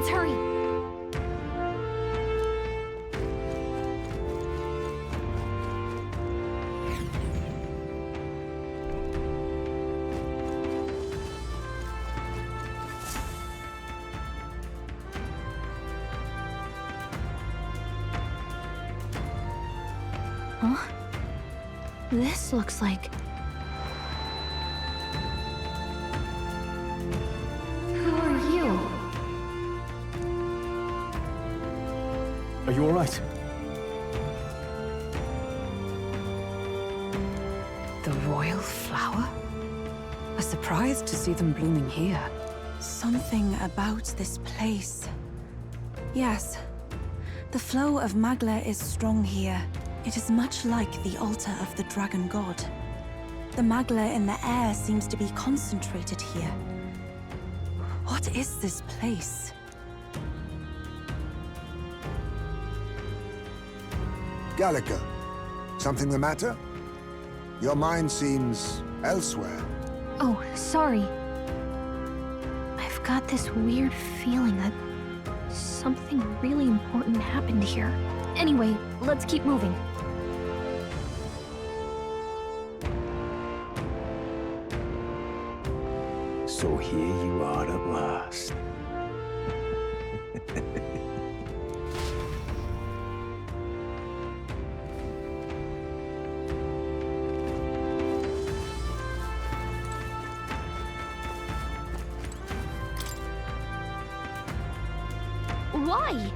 Let's hurry! Huh? This looks like... Who are you? Are you all right? The royal flower? A surprise to see them blooming here. Something about this place. Yes. The flow of Magla is strong here. It is much like the altar of the dragon god. The Magla in the air seems to be concentrated here. What is this place? Gallica, something the matter? Your mind seems elsewhere. Oh, sorry. I've got this weird feeling that something really important happened here. Anyway, let's keep moving. So here you are at last. Why?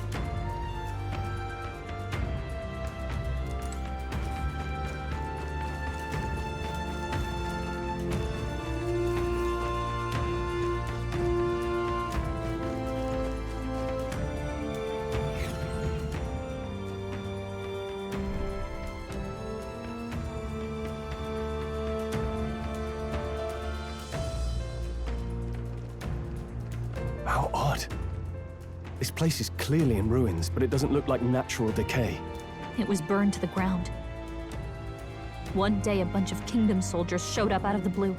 How odd. This place is clearly in ruins, but it doesn't look like natural decay. It was burned to the ground. One day, a bunch of kingdom soldiers showed up out of the blue.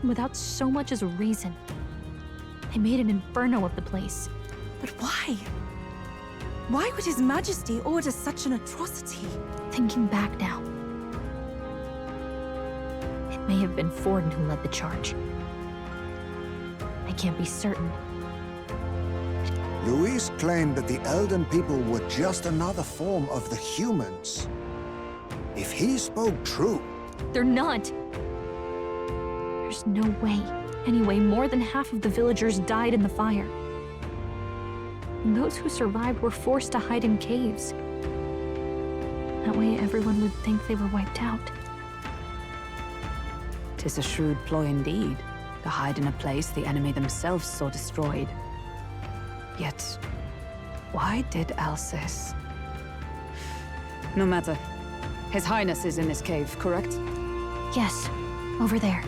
Without so much as a reason. They made an inferno of the place. But why? Why would His Majesty order such an atrocity? Thinking back now, it may have been Forden who led the charge. I can't be certain. Luis claimed that the Elden people were just another form of the humans. If he spoke true... They're not. There's no way. Anyway, more than half of the villagers died in the fire. And those who survived were forced to hide in caves. That way everyone would think they were wiped out. 'Tis a shrewd ploy indeed, to hide in a place the enemy themselves saw destroyed. Yet, why did Alcest? No matter. His Highness is in this cave, correct? Yes, over there.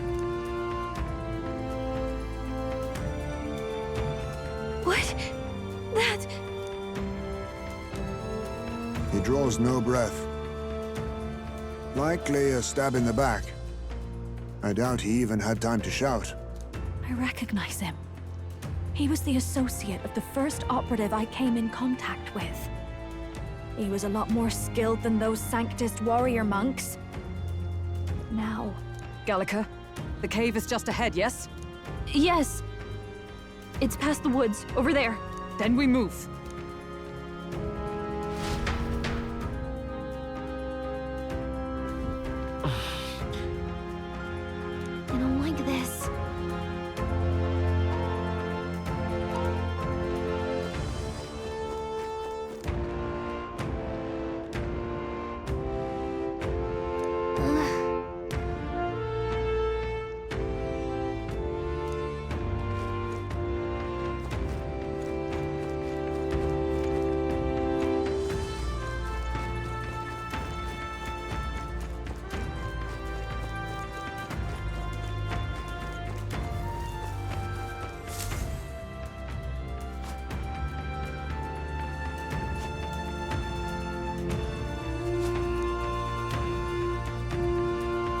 What? That... He draws no breath. Likely a stab in the back. I doubt he even had time to shout. I recognize him. He was the associate of the first operative I came in contact with. He was a lot more skilled than those Sanctist warrior monks. Now... Gallica, the cave is just ahead, yes? Yes. It's past the woods, over there. Then we move. I don't like this.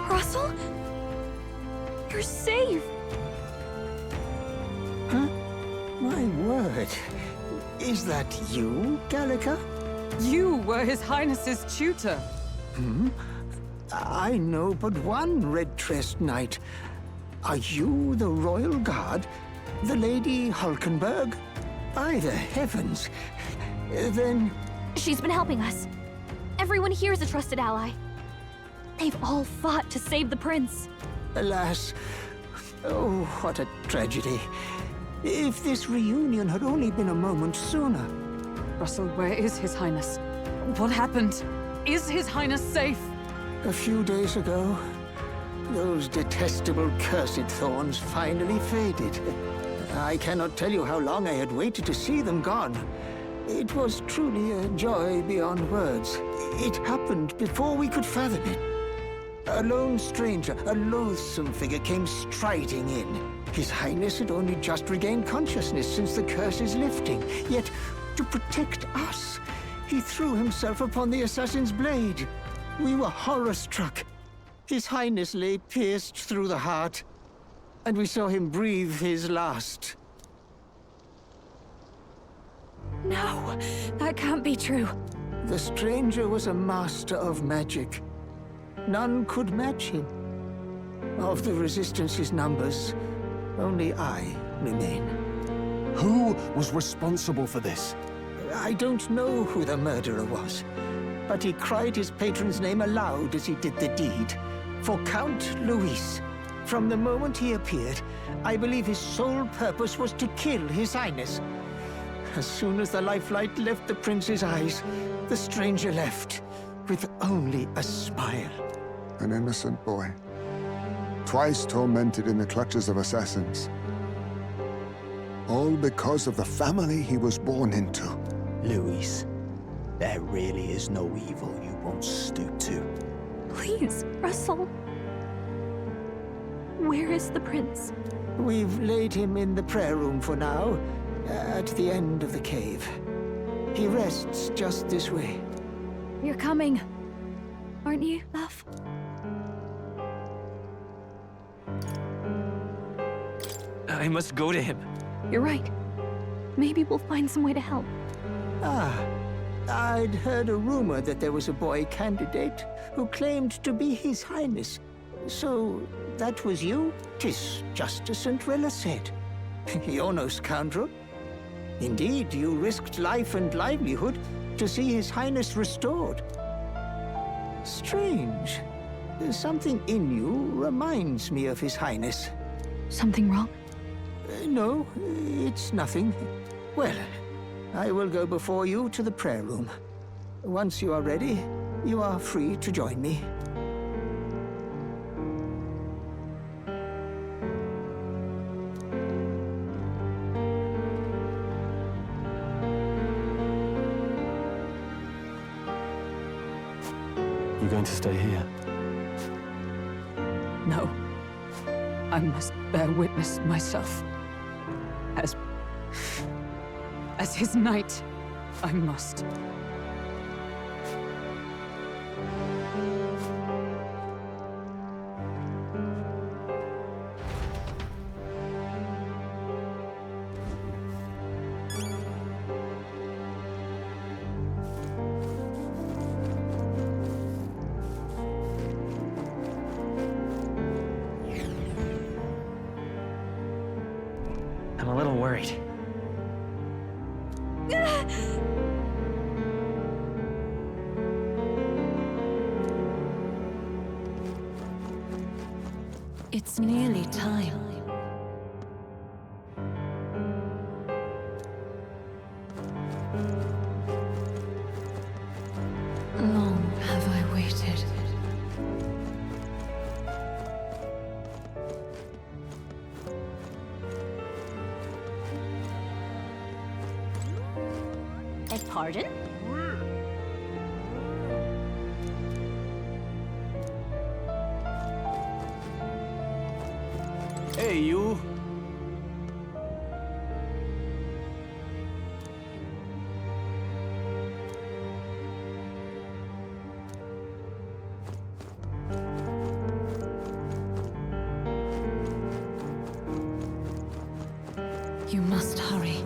Russell? You're safe! Huh? My word. Good. Is that you, Gallica? You were His Highness's tutor. I know but one red-tressed knight. Are you the royal guard? The Lady Hulkenberg? By the heavens. Then... She's been helping us. Everyone here is a trusted ally. They've all fought to save the prince. Alas. Oh, what a tragedy. If this reunion had only been a moment sooner. Russell, where is His Highness? What happened? Is His Highness safe? A few days ago, those detestable cursed thorns finally faded. I cannot tell you how long I had waited to see them gone. It was truly a joy beyond words. It happened before we could fathom it. A lone stranger, a loathsome figure, came striding in. His Highness had only just regained consciousness since the curse's lifting. Yet, to protect us, he threw himself upon the assassin's blade. We were horror-struck. His Highness lay pierced through the heart, and we saw him breathe his last. No, that can't be true. The stranger was a master of magic. None could match him. Of the Resistance's numbers, only I remain. Who was responsible for this? I don't know who the murderer was, but he cried his patron's name aloud as he did the deed. For Count Luis. From the moment he appeared, I believe his sole purpose was to kill His Highness. As soon as the lifelight left the prince's eyes, the stranger left, with only a smile. An innocent boy. Twice tormented in the clutches of assassins. All because of the family he was born into. Luis, there really is no evil you won't stoop to. Please, Russell. Where is the prince? We've laid him in the prayer room for now, at the end of the cave. He rests just this way. You're coming, aren't you, love? I must go to him. You're right. Maybe we'll find some way to help. Ah, I'd heard a rumor that there was a boy candidate who claimed to be His Highness. So, that was you? 'Tis just as St. Rilla said. You're no scoundrel. Indeed, you risked life and livelihood to see His Highness restored. Strange. Something in you reminds me of His Highness. Something wrong? No, it's nothing. Well, I will go before you to the prayer room. Once you are ready, you are free to join me. You going to stay here? No. I must bear witness myself. As his knight, I must. I'm a little worried. It's nearly time. Long have I waited. Pardon? Hey, you! You must hurry.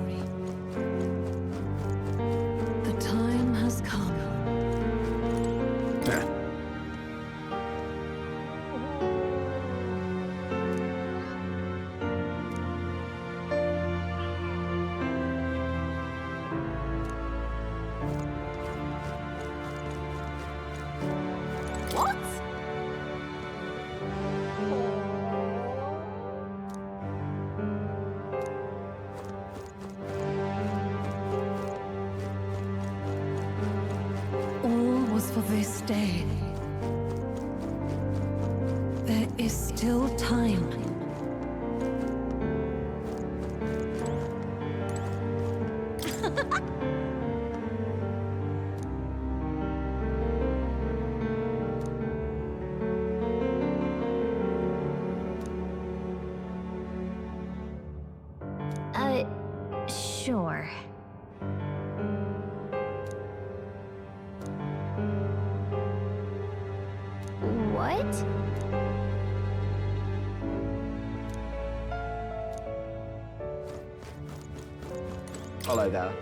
is still time. Sure. What? Hello there.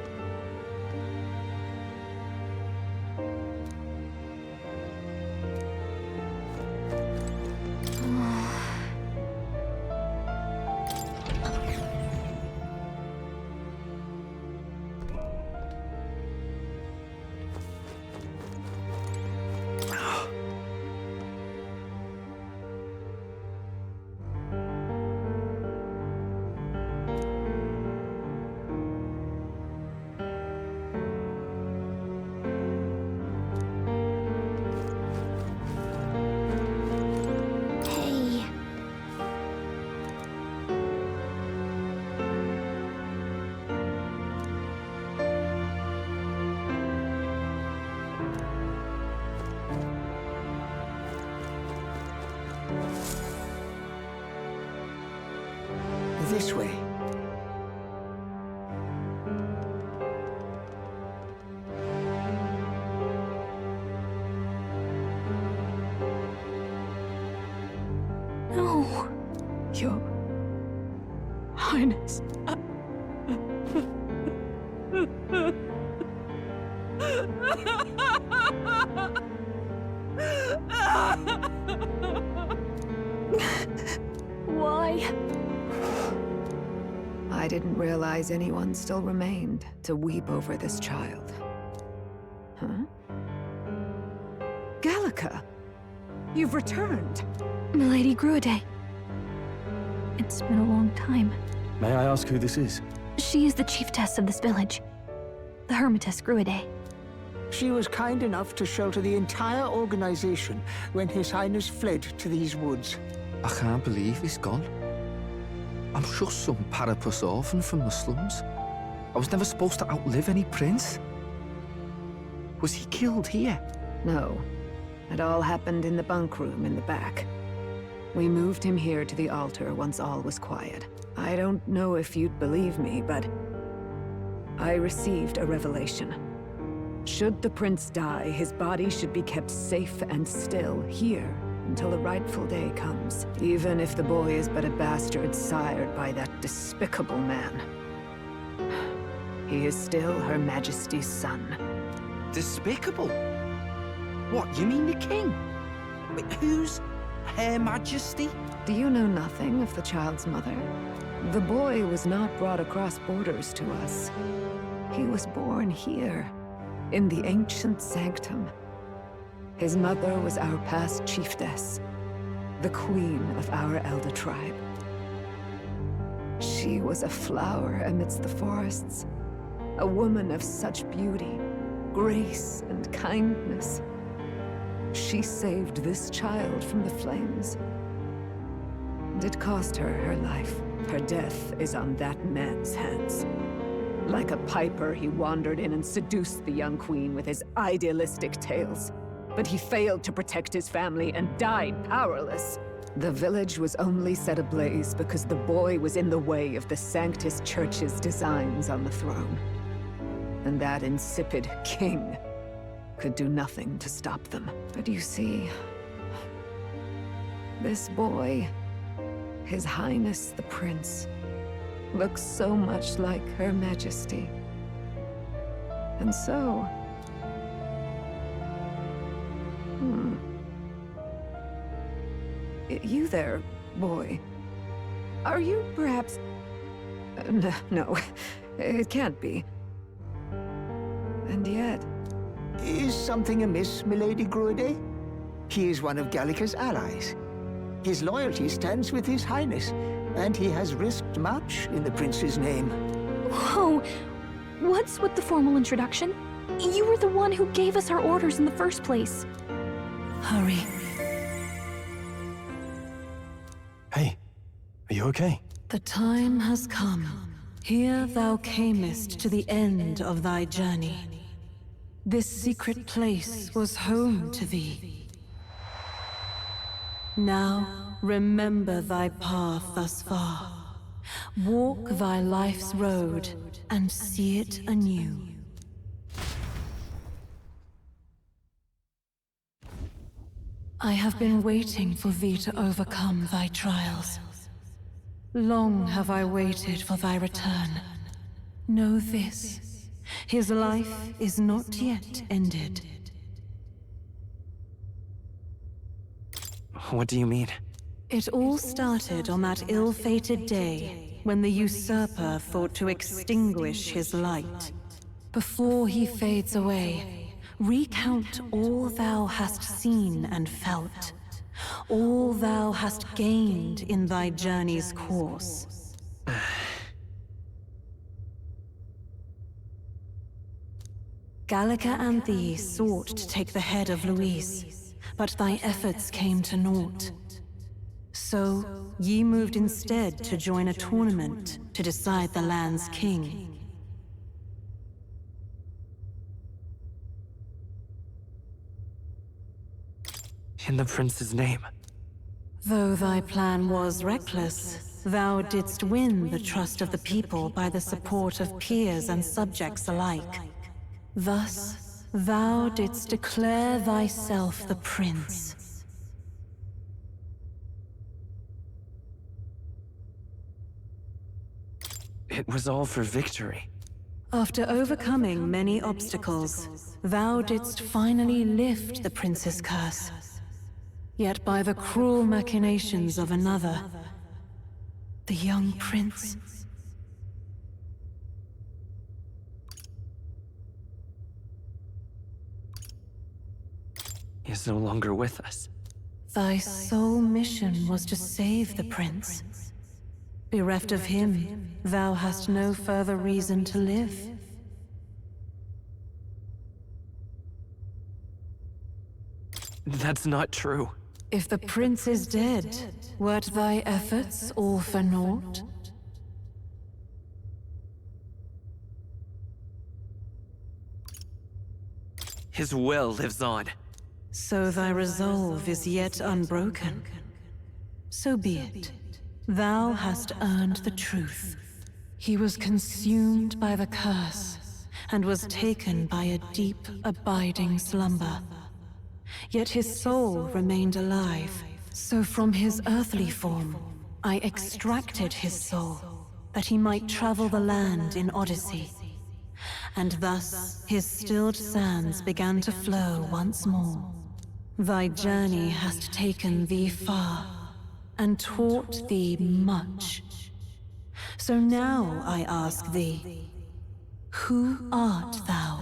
Hey. This way. No. Your Highness. Why? I didn't realize anyone still remained to weep over this child. Huh? Gallica! You've returned! Milady Gruide. It's been a long time. May I ask who this is? She is the chiefess of this village. The Hermitess Gruide. She was kind enough to shelter the entire organization when His Highness fled to these woods. I can't believe he's gone. I'm just some parapus orphan from the slums. I was never supposed to outlive any prince. Was he killed here? No. It all happened in the bunk room in the back. We moved him here to the altar once all was quiet. I don't know if you'd believe me, but I received a revelation. Should the prince die, his body should be kept safe and still here until the rightful day comes, even if the boy is but a bastard sired by that despicable man. He is still Her Majesty's son. Despicable? What, you mean the king? Wait, who's Her Majesty? Do you know nothing of the child's mother? The boy was not brought across borders to us. He was born here, in the ancient sanctum. His mother was our past chiefess, the queen of our Elder tribe. She was a flower amidst the forests, a woman of such beauty, grace, and kindness. She saved this child from the flames. And it cost her her life. Her death is on that man's hands. Like a piper, he wandered in and seduced the young queen with his idealistic tales. But he failed to protect his family and died powerless. The village was only set ablaze because the boy was in the way of the Sanctus Church's designs on the throne. And that insipid king could do nothing to stop them. But you see, this boy, His Highness the Prince, looks so much like Her Majesty. And so... You there, boy. Are you perhaps... No, it can't be. And yet... Is something amiss, Milady Gruide? He is one of Gallica's allies. His loyalty stands with His Highness, and he has risked much in the prince's name. Whoa! What's with the formal introduction? You were the one who gave us our orders in the first place. Hurry. Hey, are you okay? The time has come. Here thou camest to the end of thy journey. This secret place was home to thee. Now, remember thy path thus far. Walk thy life's road and see it anew. I have been waiting for thee to overcome thy trials. Long have I waited for thy return. Know this, his life is not yet ended. What do you mean? It all started on that ill-fated day when the usurper thought to extinguish his light. Before he fades away, recount all thou hast seen and felt, all thou hast gained in thy journey's course. Gallica and thee sought to take the head of Luis, but thy efforts came to naught. So, ye moved instead to join a tournament to decide the land's king. In the prince's name. Though thy plan was reckless, thou didst win the trust of the people by the support of peers and subjects alike. Thus, thou didst declare thyself the prince. It was all for victory. After overcoming many obstacles, thou didst finally lift the prince's curse. Yet by the cruel machinations of another, the young prince... He is no longer with us. Thy sole mission was to save the prince. Bereft of him, thou hast no further reason to live. That's not true. If the prince is dead, wert thy efforts all for naught? His will lives on. So thy resolve is yet unbroken. So be it. Thou hast earned the truth. He was consumed by the curse, and was taken by a deep, abiding slumber. Yet his soul remained alive, so from his earthly form, I extracted his soul, that he might travel the land in Odyssey. And thus, his stilled sands began to flow once more. Thy journey hast taken thee far, and taught thee much. So now I ask thee, who art thou?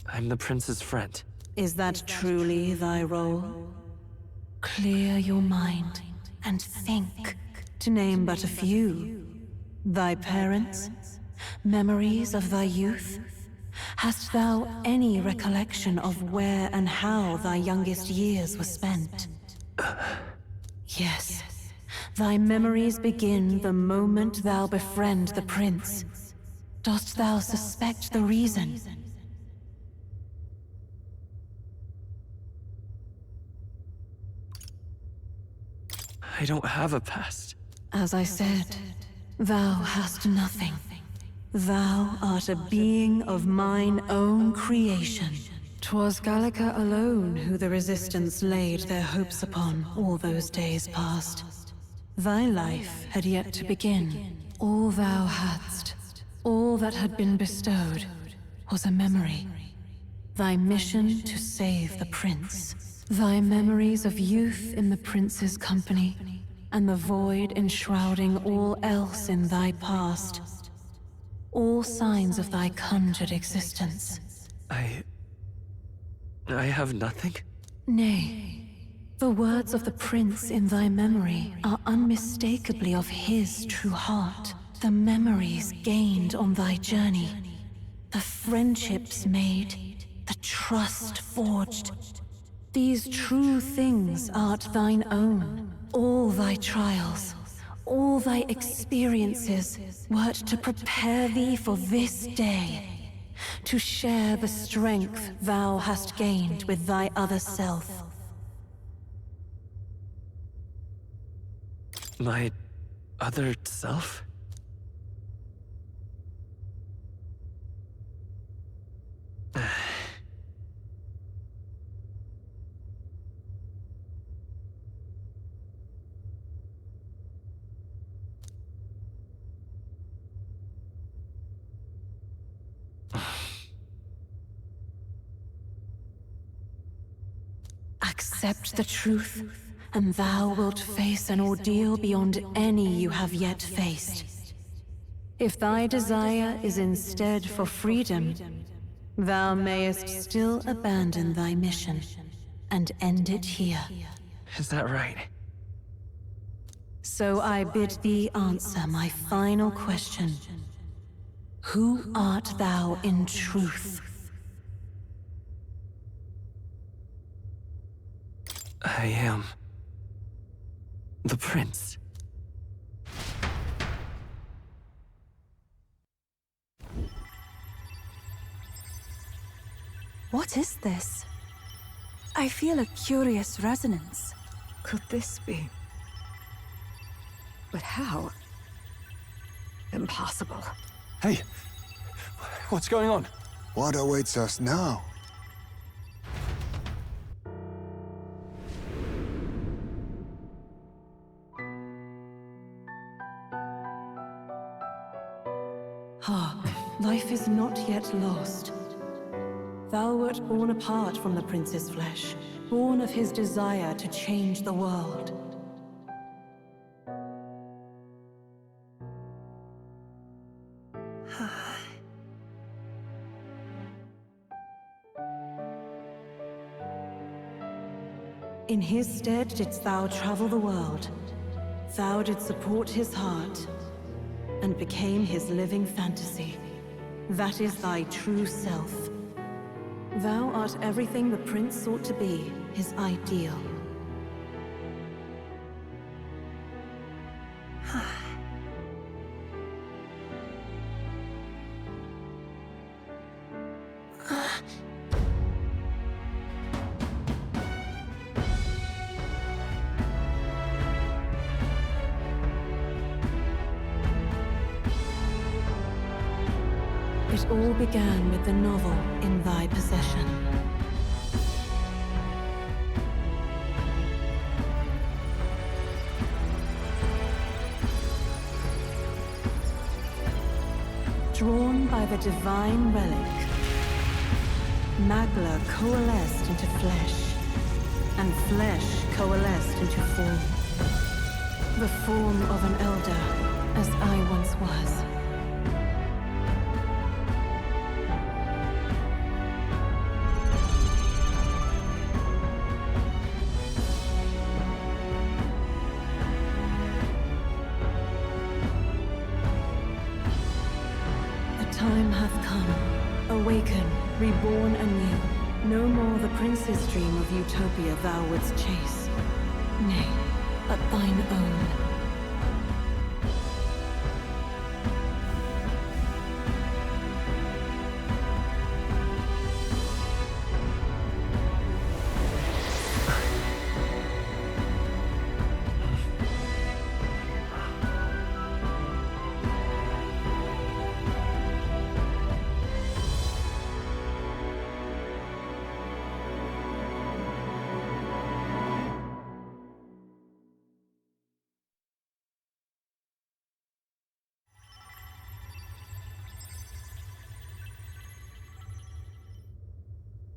I'm the prince's friend. Is that truly thy role? Clear your mind and think, to name but a few. Thy parents? Memories of thy youth? Hast thou any recollection of where and how thy youngest years were spent? Yes. Thy memories begin the moment thou befriend the prince. Dost thou suspect the reason? I don't have a past. As I said, thou hast nothing. Thou art a being of mine own creation. 'Twas Gallica alone who the Resistance laid their hopes upon all those days past. Thy life had yet to begin. All thou hadst, all that had been bestowed, was a memory. Thy mission to save the prince. Thy memories of youth in the prince's company, and the void enshrouding all else in thy past. All signs of thy conjured existence. I have nothing? Nay, the words of the prince in thy memory are unmistakably of his true heart. the memories gained on thy journey, the friendships made, the trust forged. These true things art thine own. All thy trials, all thy experiences wert to prepare thee for this day, to share the strength thou hast gained with thy other self. My other self? Accept the truth, and thou wilt face an ordeal beyond any you have yet faced. If thy desire is instead for freedom, thou mayest still abandon thy mission and end it here. Is that right? So I bid thee answer my final question. Who art thou in truth? I am the prince. What is this? I feel a curious resonance. Could this be? But how? Impossible. Hey, what's going on? What awaits us now? Hark, life is not yet lost. Thou wert born apart from the prince's flesh, born of his desire to change the world. In his stead didst thou travel the world. Thou didst support his heart, and became his living fantasy. That is thy true self. Thou art everything the prince sought to be, his ideal. It all began with the novel in thy possession. Drawn by the divine relic, Magla coalesced into flesh, and flesh coalesced into form. The form of an elder, as I once was. Time hath come. Awaken, reborn anew. No more the prince's dream of utopia thou wouldst chase. Nay, but thine own.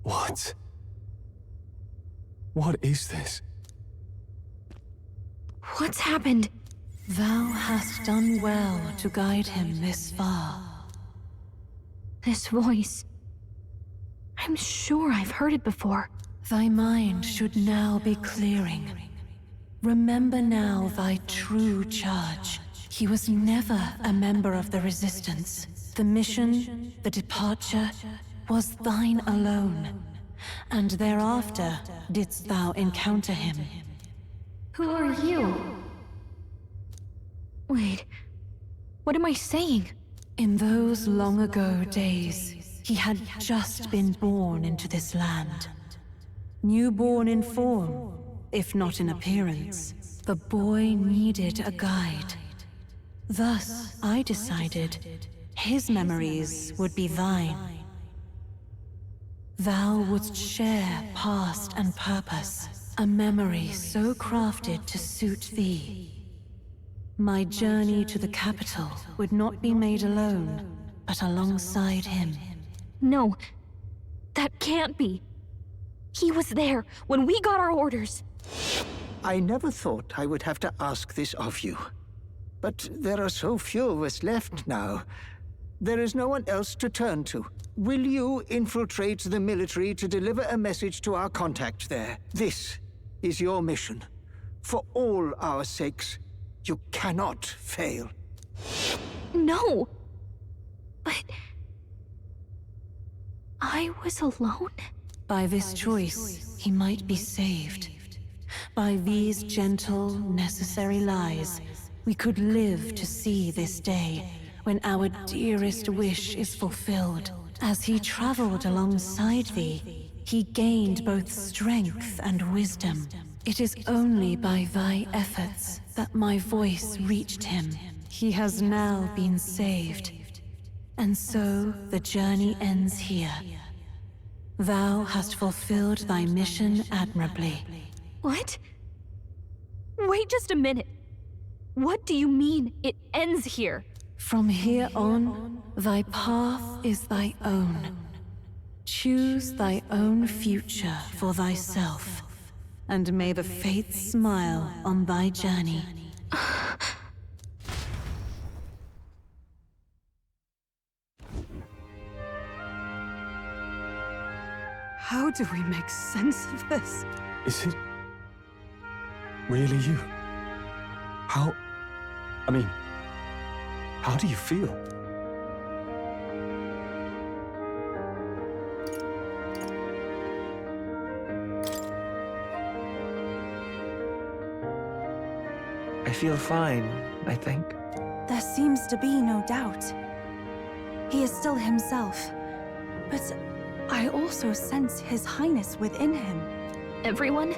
What? What is this? What's happened? Thou hast done well to guide him this far. This voice. I'm sure I've heard it before. Thy mind should now be clearing. Remember now thy true charge. He was never a member of the Resistance. The mission, the departure, was thine alone. And thereafter didst thou encounter him. Who are you? Wait, what am I saying? In those long ago days, he had just been born into this land. Newborn in form, if not in appearance, the boy needed a guide. Thus, I decided his memories would be thine. Thou wouldst share past and purpose, a memory so crafted to suit thee. My journey to the capital would not be made alone, but alongside him. No, that can't be. He was there when we got our orders. I never thought I would have to ask this of you. But there are so few of us left now. There is no one else to turn to. Will you infiltrate the military to deliver a message to our contact there? This is your mission. For all our sakes, you cannot fail. No! But... I was alone? By this choice, he might be saved. By these gentle, necessary lies, we could live to see this day, when our dearest wish is fulfilled. As he traveled alongside thee, he gained both strength and wisdom. It is only by thy efforts that my voice reached him. He has now been saved. And so the journey ends here. Thou hast fulfilled thy mission admirably. What? Wait just a minute. What do you mean, it ends here? From here on, thy path is thy own. Choose thy own future for thyself, and may the fates smile on thy journey. How do we make sense of this? Is it really you? How do you feel? I feel fine, I think. There seems to be no doubt. He is still himself, but I also sense His Highness within him. Everyone?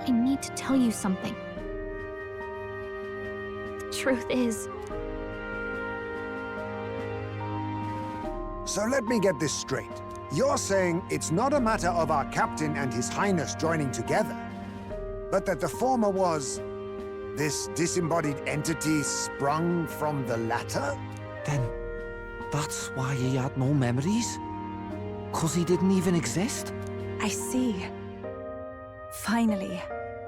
I need to tell you something. The truth is... So let me get this straight. You're saying it's not a matter of our captain and His Highness joining together, but that the former was this disembodied entity sprung from the latter? Then that's why he had no memories? 'Cause he didn't even exist? I see. Finally,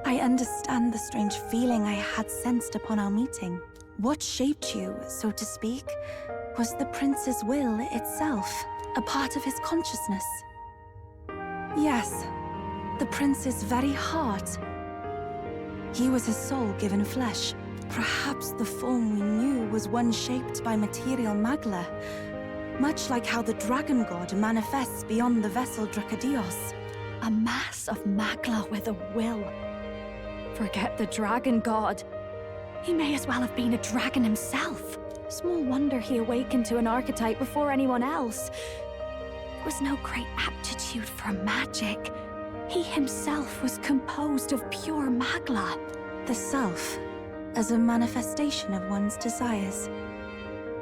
I understand the strange feeling I had sensed upon our meeting. What shaped you, so to speak, was the prince's will itself, a part of his consciousness. Yes, the prince's very heart. He was his soul given flesh. Perhaps the form we knew was one shaped by material magla, much like how the dragon god manifests beyond the vessel Drakadios. A mass of magla with a will. Forget the dragon god. He may as well have been a dragon himself. Small wonder he awakened to an archetype before anyone else. There was no great aptitude for magic. He himself was composed of pure magla. The self, as a manifestation of one's desires.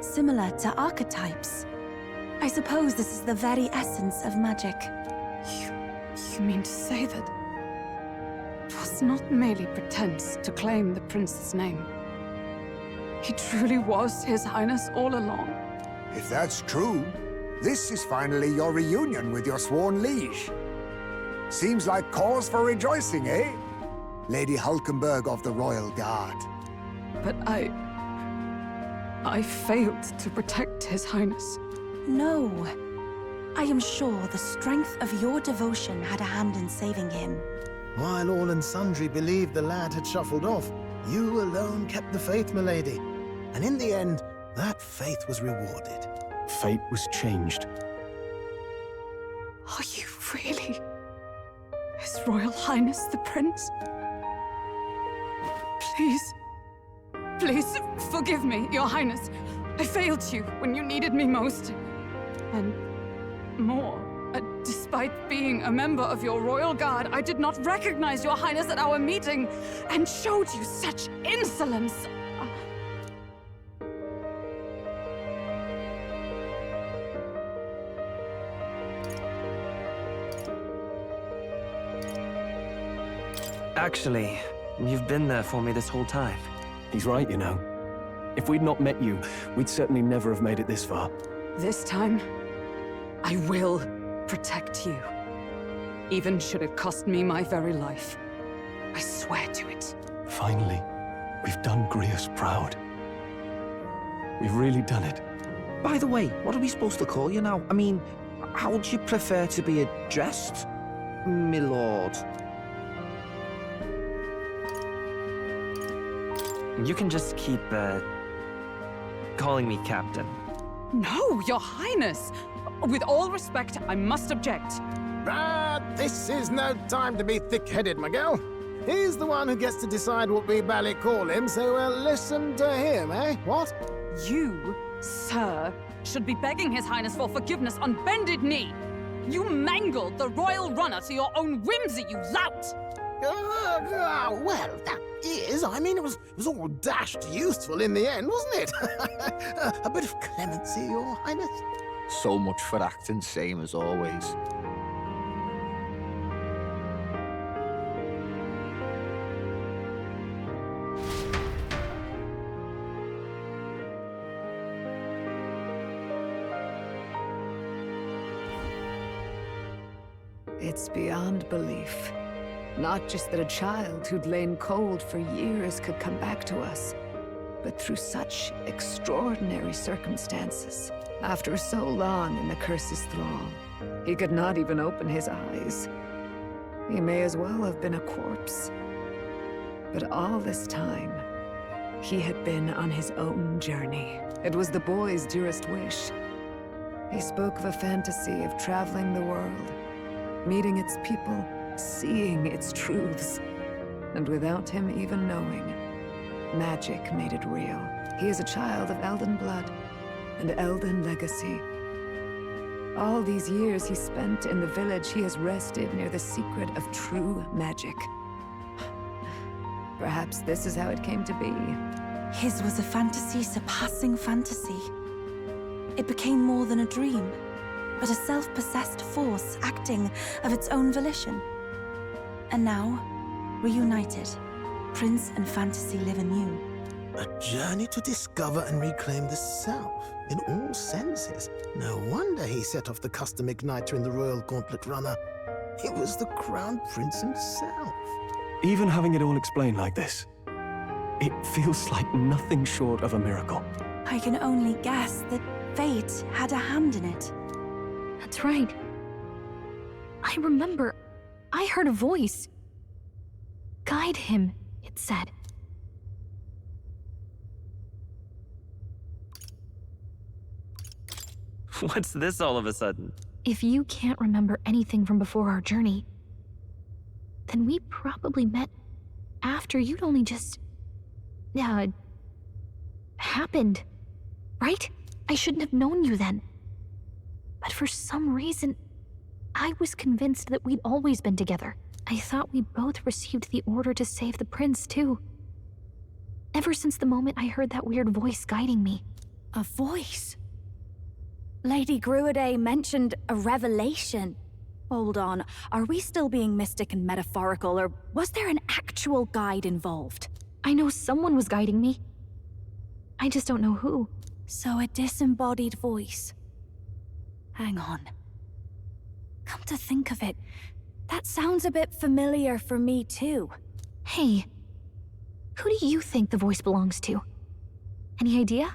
Similar to archetypes. I suppose this is the very essence of magic. You mean to say that it was not merely pretense to claim the prince's name? He truly was His Highness all along? If that's true, this is finally your reunion with your sworn liege. Seems like cause for rejoicing, eh? Lady Hulkenberg of the Royal Guard. But I failed to protect His Highness. No. I am sure the strength of your devotion had a hand in saving him. While all and sundry believed the lad had shuffled off, You alone kept the faith, milady. And in the end, that faith was rewarded. Fate was changed. Are you really His Royal Highness the Prince? Please, please forgive me, Your Highness. I failed you when you needed me most. And more, despite being a member of your royal guard, I did not recognize Your Highness at our meeting and showed you such insolence. Actually, you've been there for me this whole time. He's right, you know. If we'd not met you, we'd certainly never have made it this far. This time, I will protect you. Even should it cost me my very life. I swear to it. Finally, we've done Grius proud. We've really done it. By the way, what are we supposed to call you now? I mean, how would you prefer to be addressed, my lord? You can just keep, calling me Captain. No, Your Highness! With all respect, I must object. This is no time to be thick-headed, Miguel. He's the one who gets to decide what we bally call him, so listen to him, eh? What? You, sir, should be begging His Highness for forgiveness on bended knee. You mangled the royal runner to your own whimsy, you lout! Well, that is, I mean, it was all dashed useful in the end, wasn't it? A bit of clemency, Your Highness. So much for acting same as always. It's beyond belief. Not just that a child who'd lain cold for years could come back to us, but through such extraordinary circumstances. After so long in the curse's thrall, he could not even open his eyes. He may as well have been a corpse. But all this time, he had been on his own journey. It was the boy's dearest wish. He spoke of a fantasy of traveling the world, meeting its people, seeing its truths. And without him even knowing, magic made it real. He is a child of Elden blood and Elden legacy. All these years he spent in the village, he has rested near the secret of true magic. Perhaps this is how it came to be. His was a fantasy surpassing fantasy. It became more than a dream, but a self-possessed force acting of its own volition. And now, reunited, Prince and fantasy live anew. A journey to discover and reclaim the self, in all senses. No wonder he set off the custom igniter in the Royal Gauntlet Runner. It was the Crown Prince himself. Even having it all explained like this, it feels like nothing short of a miracle. I can only guess that fate had a hand in it. That's right. I remember, I heard a voice. Guide him, it said. What's this all of a sudden? If you can't remember anything from before our journey, then we probably met after you'd only just... happened, right? I shouldn't have known you then. But for some reason, I was convinced that we'd always been together. I thought we both received the order to save the prince, too. Ever since the moment I heard that weird voice guiding me. A voice? Lady Gruaday mentioned a revelation. Hold on, are we still being mystic and metaphorical, or was there an actual guide involved? I know someone was guiding me. I just don't know who. So a disembodied voice. Hang on. Come to think of it, that sounds a bit familiar for me too. Hey, who do you think the voice belongs to? Any idea?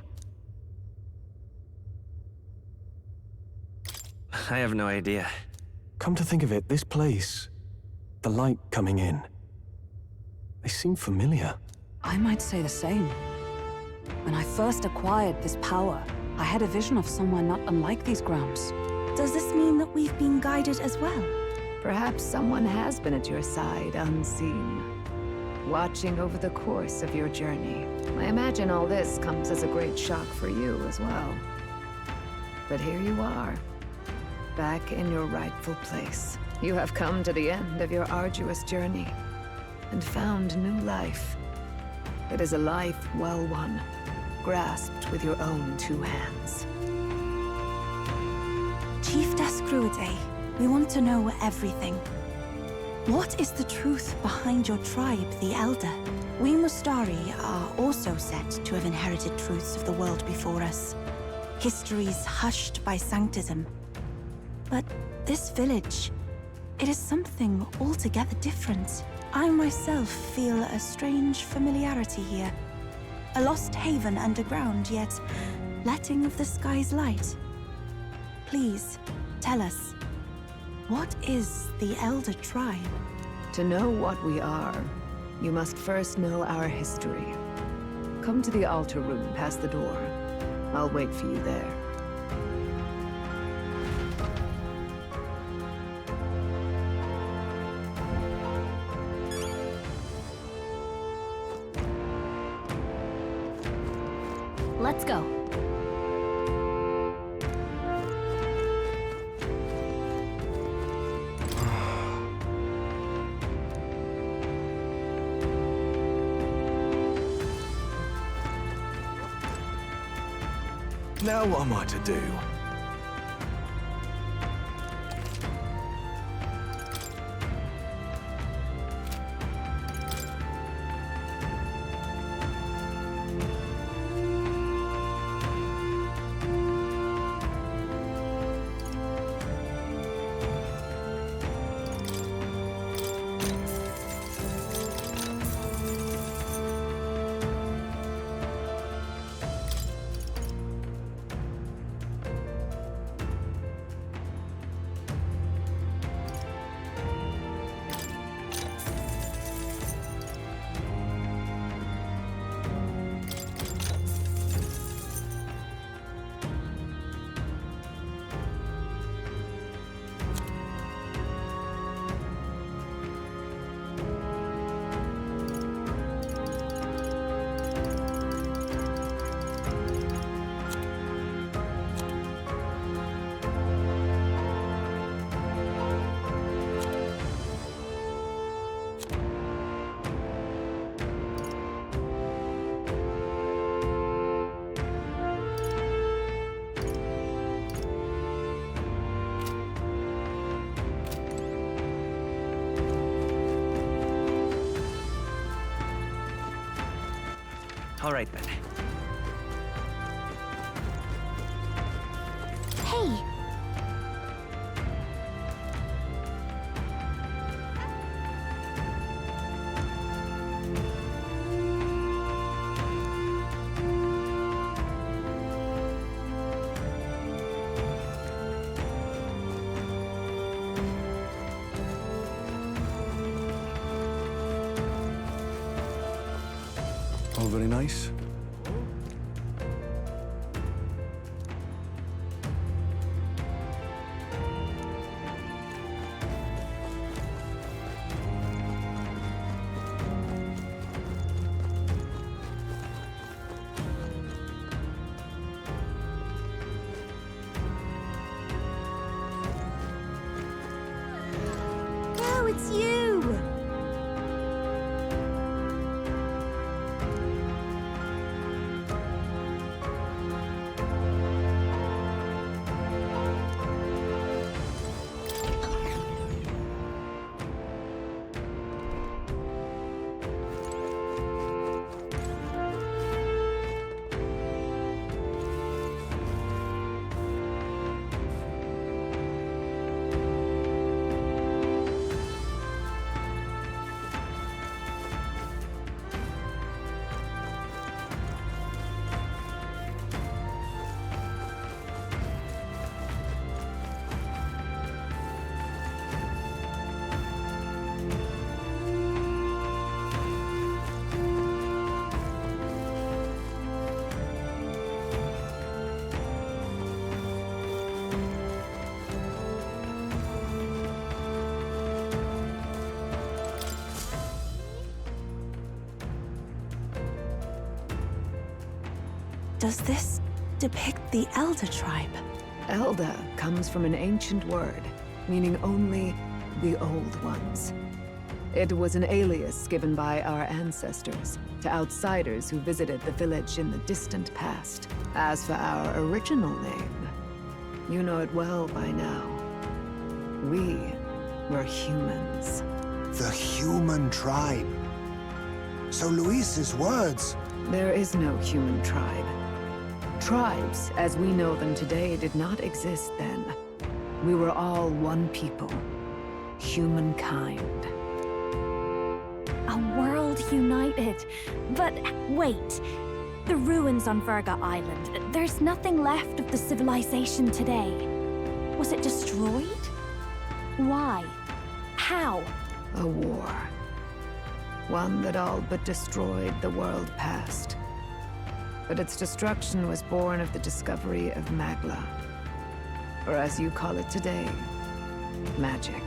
I have no idea. Come to think of it, this place, the light coming in, they seem familiar. I might say the same. When I first acquired this power, I had a vision of somewhere not unlike these grounds. Does this mean that we've been guided as well? Perhaps someone has been at your side unseen, watching over the course of your journey. I imagine all this comes as a great shock for you as well. But here you are, back in your rightful place. You have come to the end of your arduous journey and found new life. It is a life well won, grasped with your own two hands. Chiefess Gruide, we want to know everything. What is the truth behind your tribe, the Elder? We Mustari are also said to have inherited truths of the world before us. Histories hushed by sanctism. But this village, it is something altogether different. I myself feel a strange familiarity here. A lost haven underground, yet letting of the sky's light. Please, tell us, what is the Elder Tribe? To know what we are, you must first know our history. Come to the altar room past the door. I'll wait for you there. Let's go. Now what am I to do? All right then. Hey! All very nice. Oh, it's you! Does this depict the Elder tribe? Elder comes from an ancient word, meaning only the Old Ones. It was an alias given by our ancestors to outsiders who visited the village in the distant past. As for our original name, you know it well by now. We were humans. The human tribe. So Luis's words... There is no human tribe. Tribes, as we know them today, did not exist then. We were all one people. Humankind. A world united. But wait. The ruins on Virga Island. There's nothing left of the civilization today. Was it destroyed? Why? How? A war. One that all but destroyed the world past. But its destruction was born of the discovery of Magla. Or as you call it today, magic.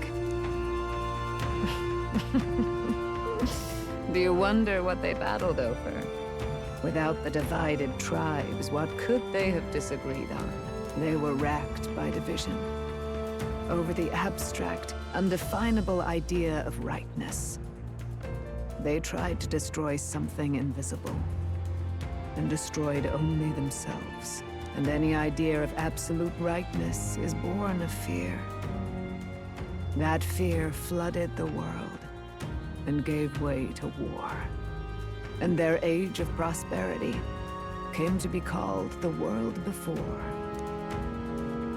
Do you wonder what they battled over? Without the divided tribes, what could they have disagreed on? They were racked by division. Over the abstract, undefinable idea of rightness. They tried to destroy something invisible, and destroyed only themselves. And any idea of absolute rightness is born of fear. That fear flooded the world, and gave way to war. And their age of prosperity came to be called the world before.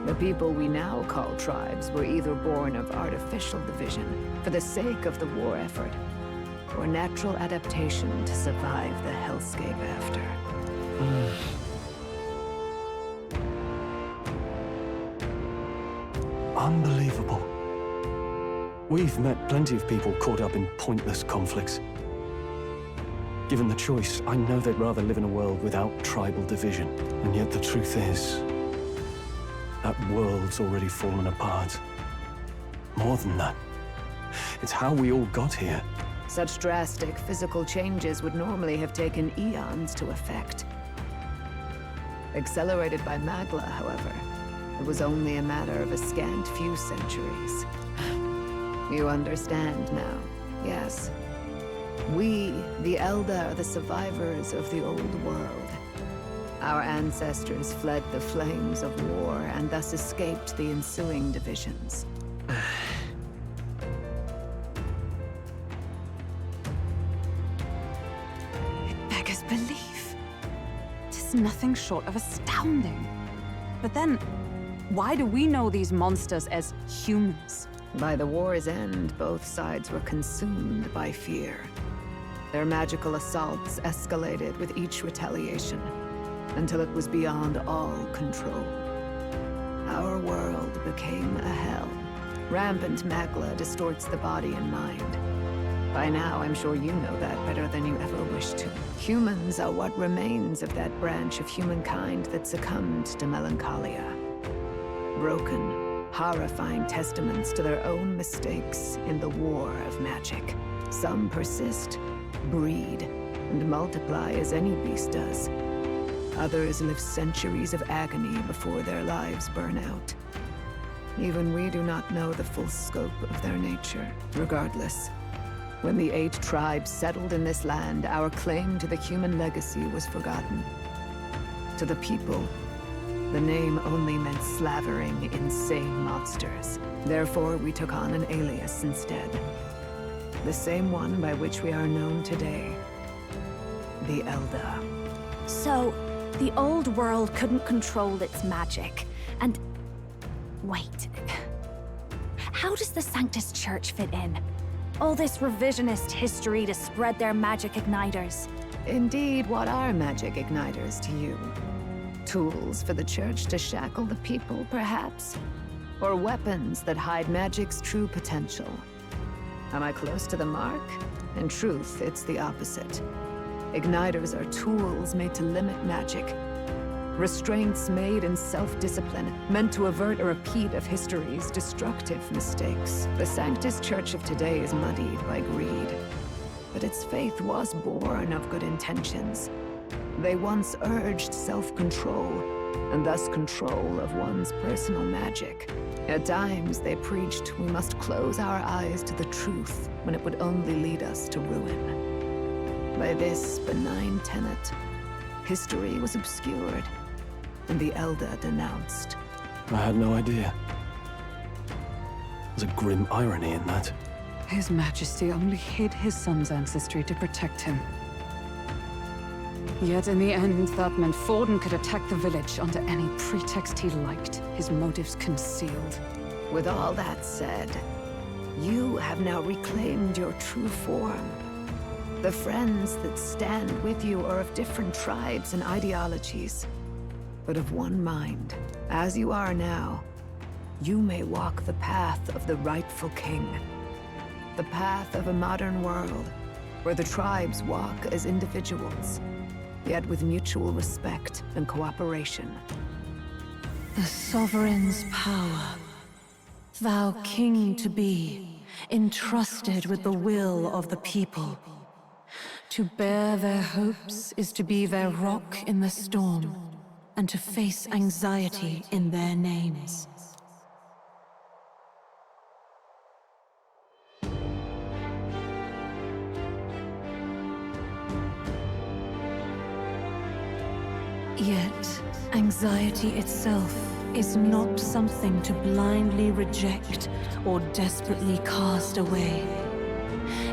The people we now call tribes were either born of artificial division for the sake of the war effort, or natural adaptation to survive the hellscape after. Unbelievable. We've met plenty of people caught up in pointless conflicts. Given the choice, I know they'd rather live in a world without tribal division. And yet the truth is, that world's already fallen apart. More than that, it's how we all got here. Such drastic physical changes would normally have taken eons to effect. Accelerated by Magla, however, it was only a matter of a scant few centuries. You understand now, yes? We, the Elder, are the survivors of the old world. Our ancestors fled the flames of war and thus escaped the ensuing divisions. It beggars belief. Tis nothing short of astounding. But then, why do we know these monsters as humans? By the war's end, both sides were consumed by fear. Their magical assaults escalated with each retaliation, until it was beyond all control. Our world became a hell. Rampant Magla distorts the body and mind. By now, I'm sure you know that better than you ever wished to. Humans are what remains of that branch of humankind that succumbed to melancholia. Broken, horrifying testaments to their own mistakes in the war of magic. Some persist, breed, and multiply as any beast does. Others live centuries of agony before their lives burn out. Even we do not know the full scope of their nature. Regardless, when the 8 tribes settled in this land, our claim to the human legacy was forgotten. To the people, the name only meant slavering, insane monsters. Therefore, we took on an alias instead. The same one by which we are known today. The Elder. So, the old world couldn't control its magic, and... Wait. How does the Sanctus Church fit in? All this revisionist history to spread their magic igniters. Indeed, what are magic igniters to you? Tools for the Church to shackle the people, perhaps? Or weapons that hide magic's true potential? Am I close to the mark? In truth, it's the opposite. Igniters are tools made to limit magic. Restraints made in self-discipline, meant to avert a repeat of history's destructive mistakes. The Sanctus Church of today is muddied by greed. But its faith was born of good intentions. They once urged self-control, and thus control of one's personal magic. At times, they preached we must close our eyes to the truth when it would only lead us to ruin. By this benign tenet, history was obscured, and the Elder denounced. I had no idea. There's a grim irony in that. His Majesty only hid his son's ancestry to protect him. Yet in the end, that meant Forden could attack the village under any pretext he liked, his motives concealed. With all that said, you have now reclaimed your true form. The friends that stand with you are of different tribes and ideologies, but of one mind. As you are now, you may walk the path of the rightful king. The path of a modern world, where the tribes walk as individuals, yet with mutual respect and cooperation. The sovereign's power. Thou king to be, entrusted with the will of the people. To bear their hopes is to be their rock in the storm, and to face anxiety in their names. Yet, anxiety itself is not something to blindly reject or desperately cast away.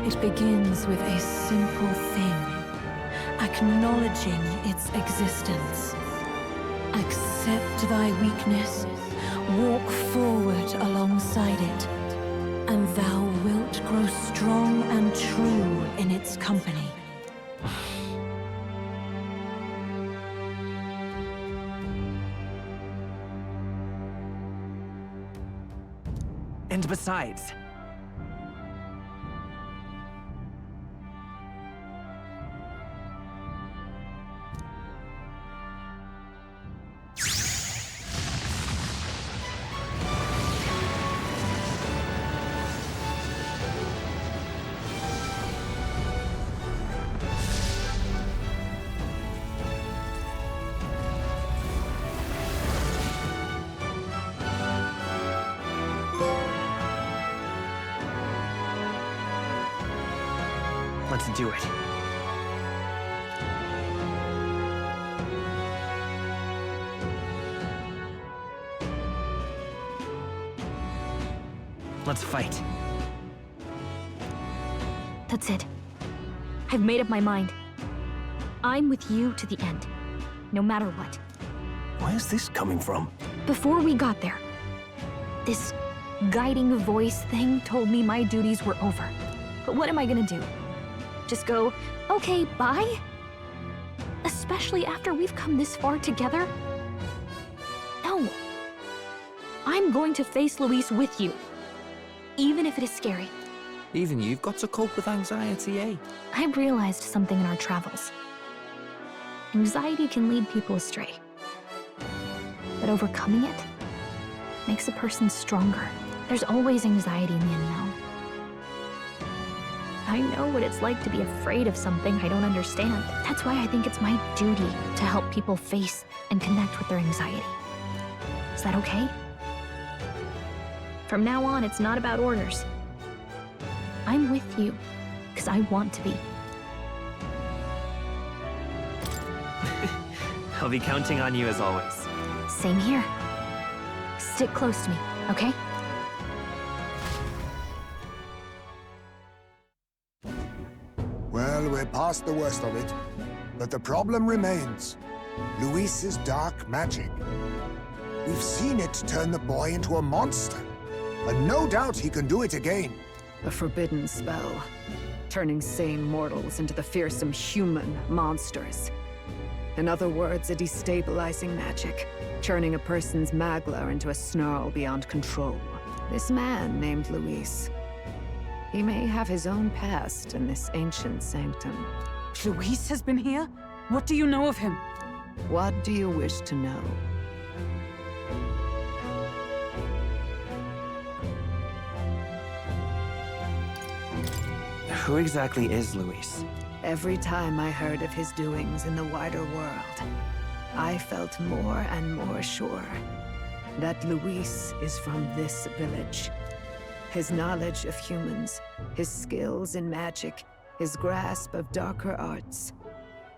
It begins with a simple thing, acknowledging its existence. Accept thy weakness, walk forward alongside it, and thou wilt grow strong and true in its company. And besides, let's do it. Let's fight. That's it. I've made up my mind. I'm with you to the end, no matter what. Where's this coming from? Before we got there, this guiding voice thing told me my duties were over. But what am I gonna do? Just go, okay, bye? Especially after we've come this far together? No. I'm going to face Luis with you, even if it is scary. Even you've got to cope with anxiety, eh? I realized something in our travels. Anxiety can lead people astray. But overcoming it makes a person stronger. There's always anxiety in the unknown. I know what it's like to be afraid of something I don't understand. That's why I think it's my duty to help people face and connect with their anxiety. Is that okay? From now on, it's not about orders. I'm with you, because I want to be. I'll be counting on you as always. Same here. Stick close to me, okay? Well, we're past the worst of it. But the problem remains. Luis's dark magic. We've seen it turn the boy into a monster. And no doubt he can do it again. A forbidden spell, turning sane mortals into the fearsome human monsters. In other words, a destabilizing magic, turning a person's magla into a snarl beyond control. This man named Luis, he may have his own past in this ancient sanctum. Luis has been here? What do you know of him? What do you wish to know? Who exactly is Luis? Every time I heard of his doings in the wider world, I felt more and more sure that Luis is from this village. His knowledge of humans, his skills in magic, his grasp of darker arts,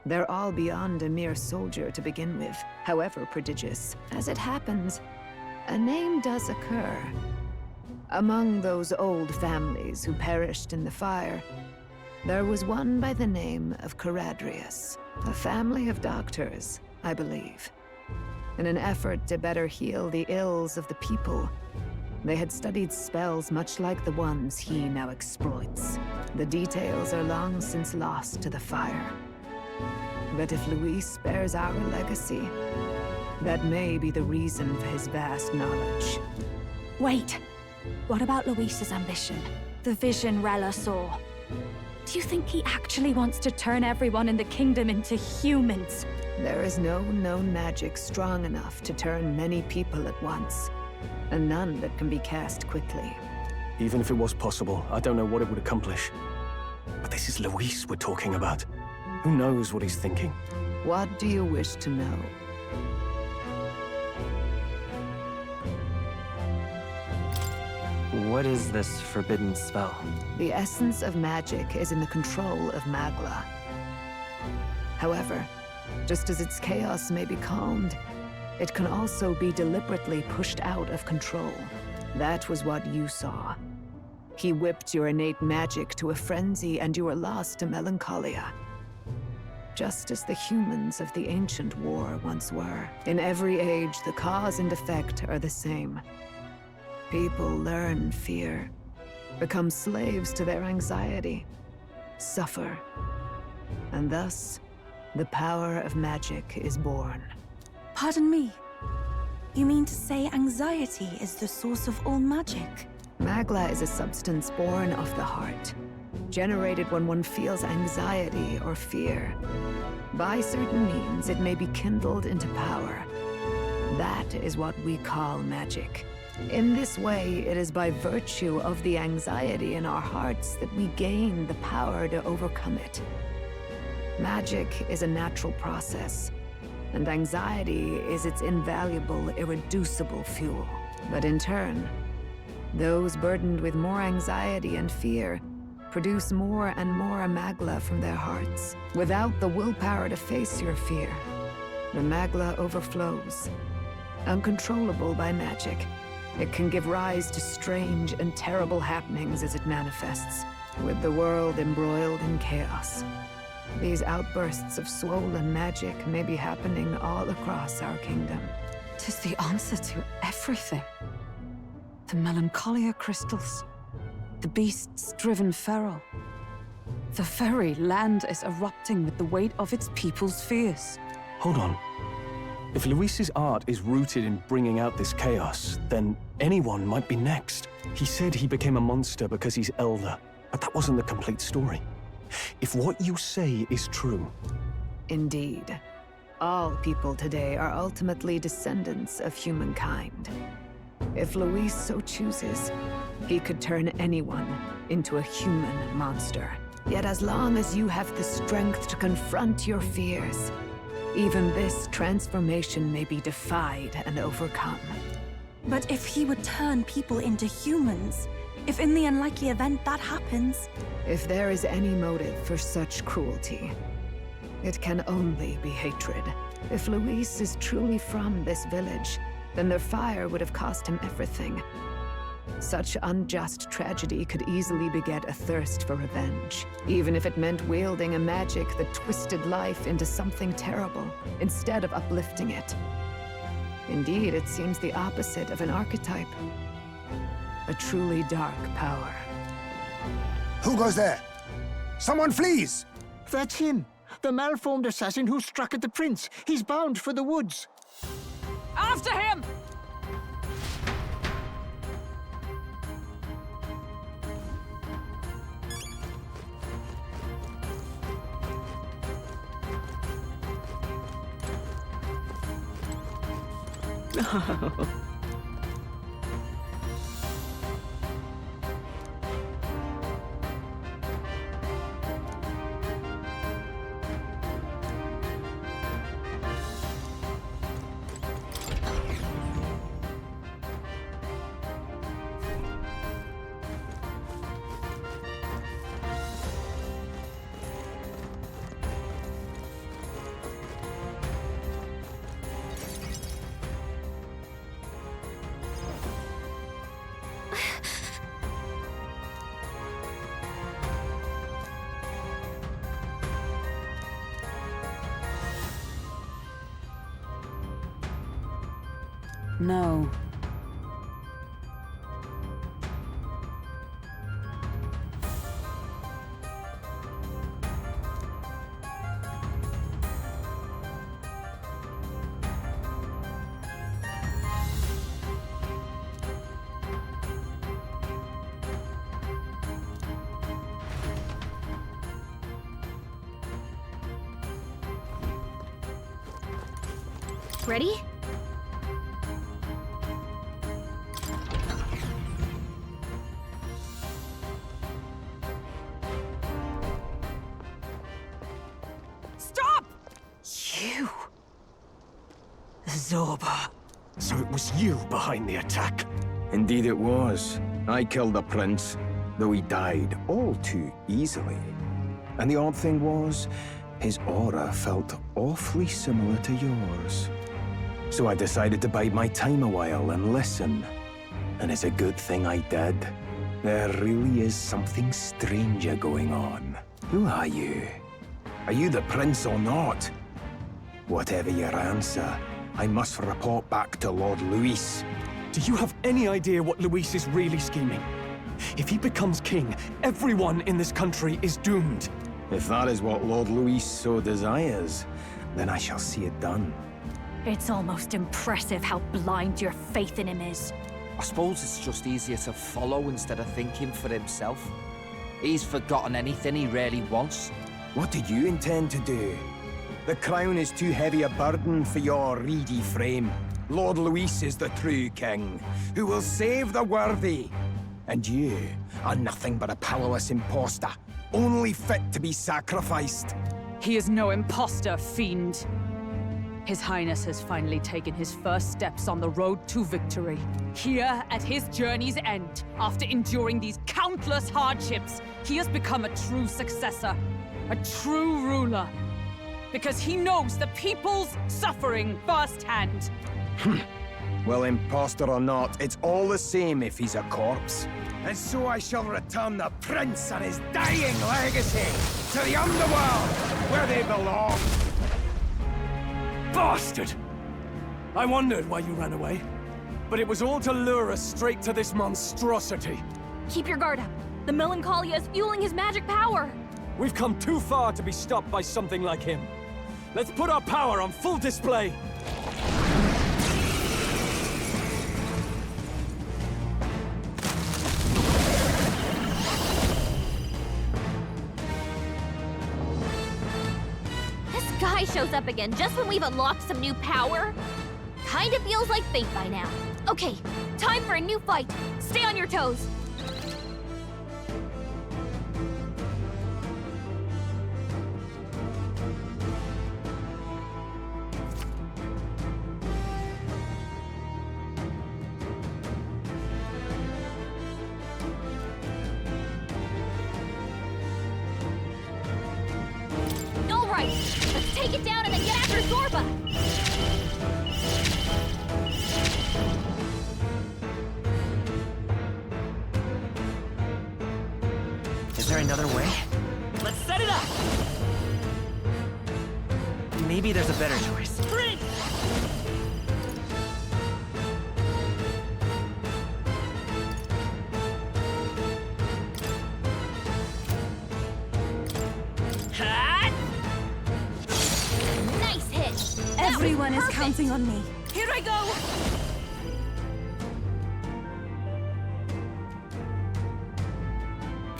they're all beyond a mere soldier to begin with, however prodigious. As it happens, a name does occur. Among those old families who perished in the fire, there was one by the name of Caradrius, a family of doctors, I believe. In an effort to better heal the ills of the people, they had studied spells much like the ones he now exploits. The details are long since lost to the fire. But if Luis bears our legacy, that may be the reason for his vast knowledge. Wait, what about Luis's ambition? The vision Rella saw? Do you think he actually wants to turn everyone in the kingdom into humans? There is no known magic strong enough to turn many people at once, and none that can be cast quickly. Even if it was possible, I don't know what it would accomplish. But this is Luis we're talking about. Who knows what he's thinking? What do you wish to know? What is this forbidden spell? The essence of magic is in the control of Magla. However, just as its chaos may be calmed, it can also be deliberately pushed out of control. That was what you saw. He whipped your innate magic to a frenzy and you were lost to melancholia. Just as the humans of the ancient war once were. In every age, the cause and effect are the same. People learn fear, become slaves to their anxiety, suffer, and thus, the power of magic is born. Pardon me. You mean to say anxiety is the source of all magic? Magla is a substance born of the heart, generated when one feels anxiety or fear. By certain means, it may be kindled into power. That is what we call magic. In this way, it is by virtue of the anxiety in our hearts that we gain the power to overcome it. Magic is a natural process, and anxiety is its invaluable, irreducible fuel. But in turn, those burdened with more anxiety and fear produce more and more Magla from their hearts. Without the willpower to face your fear, the Magla overflows. Uncontrollable by magic, it can give rise to strange and terrible happenings as it manifests, with the world embroiled in chaos. These outbursts of swollen magic may be happening all across our kingdom. 'Tis the answer to everything. The melancholia crystals, the beasts driven feral. The very land is erupting with the weight of its people's fears. Hold on. If Luis's art is rooted in bringing out this chaos, then anyone might be next. He said he became a monster because he's elder, but that wasn't the complete story. If what you say is true... Indeed. All people today are ultimately descendants of humankind. If Luis so chooses, he could turn anyone into a human monster. Yet as long as you have the strength to confront your fears, even this transformation may be defied and overcome. But if he would turn people into humans, if in the unlikely event that happens... If there is any motive for such cruelty, it can only be hatred. If Luis is truly from this village, then their fire would have cost him everything. Such unjust tragedy could easily beget a thirst for revenge, even if it meant wielding a magic that twisted life into something terrible, instead of uplifting it. Indeed, it seems the opposite of an archetype. A truly dark power. Who goes there? Someone flees! That's him! The malformed assassin who struck at the prince! He's bound for the woods! After him! No. Ready? Stop! You... Zorba. So it was you behind the attack? Indeed it was. I killed the prince, though he died all too easily. And the odd thing was, his aura felt awfully similar to yours. So I decided to bide my time a while and listen. And it's a good thing I did. There really is something stranger going on. Who are you? Are you the prince or not? Whatever your answer, I must report back to Lord Luis. Do you have any idea what Luis is really scheming? If he becomes king, everyone in this country is doomed. If that is what Lord Luis so desires, then I shall see it done. It's almost impressive how blind your faith in him is. I suppose it's just easier to follow instead of thinking for himself. He's forgotten anything he really wants. What did you intend to do? The crown is too heavy a burden for your reedy frame. Lord Luis is the true king, who will save the worthy. And you are nothing but a powerless imposter, only fit to be sacrificed. He is no imposter, fiend. His Highness has finally taken his first steps on the road to victory. Here, at his journey's end, after enduring these countless hardships, he has become a true successor, a true ruler. Because he knows the people's suffering firsthand. Well, imposter or not, it's all the same if he's a corpse. And so I shall return the prince and his dying legacy to the underworld, where they belong. Bastard! I wondered why you ran away. But it was all to lure us straight to this monstrosity. Keep your guard up. The Melancholia is fueling his magic power. We've come too far to be stopped by something like him. Let's put our power on full display. Guy shows up again just when we've unlocked some new power. Kinda feels like fate by now. Okay, time for a new fight. Stay on your toes. All right, let's take it down and then get after Zorba. Is there another way? Let's set it up! Maybe there's a better choice. Sprint! Nice hit. Everyone is counting on me. Here I go!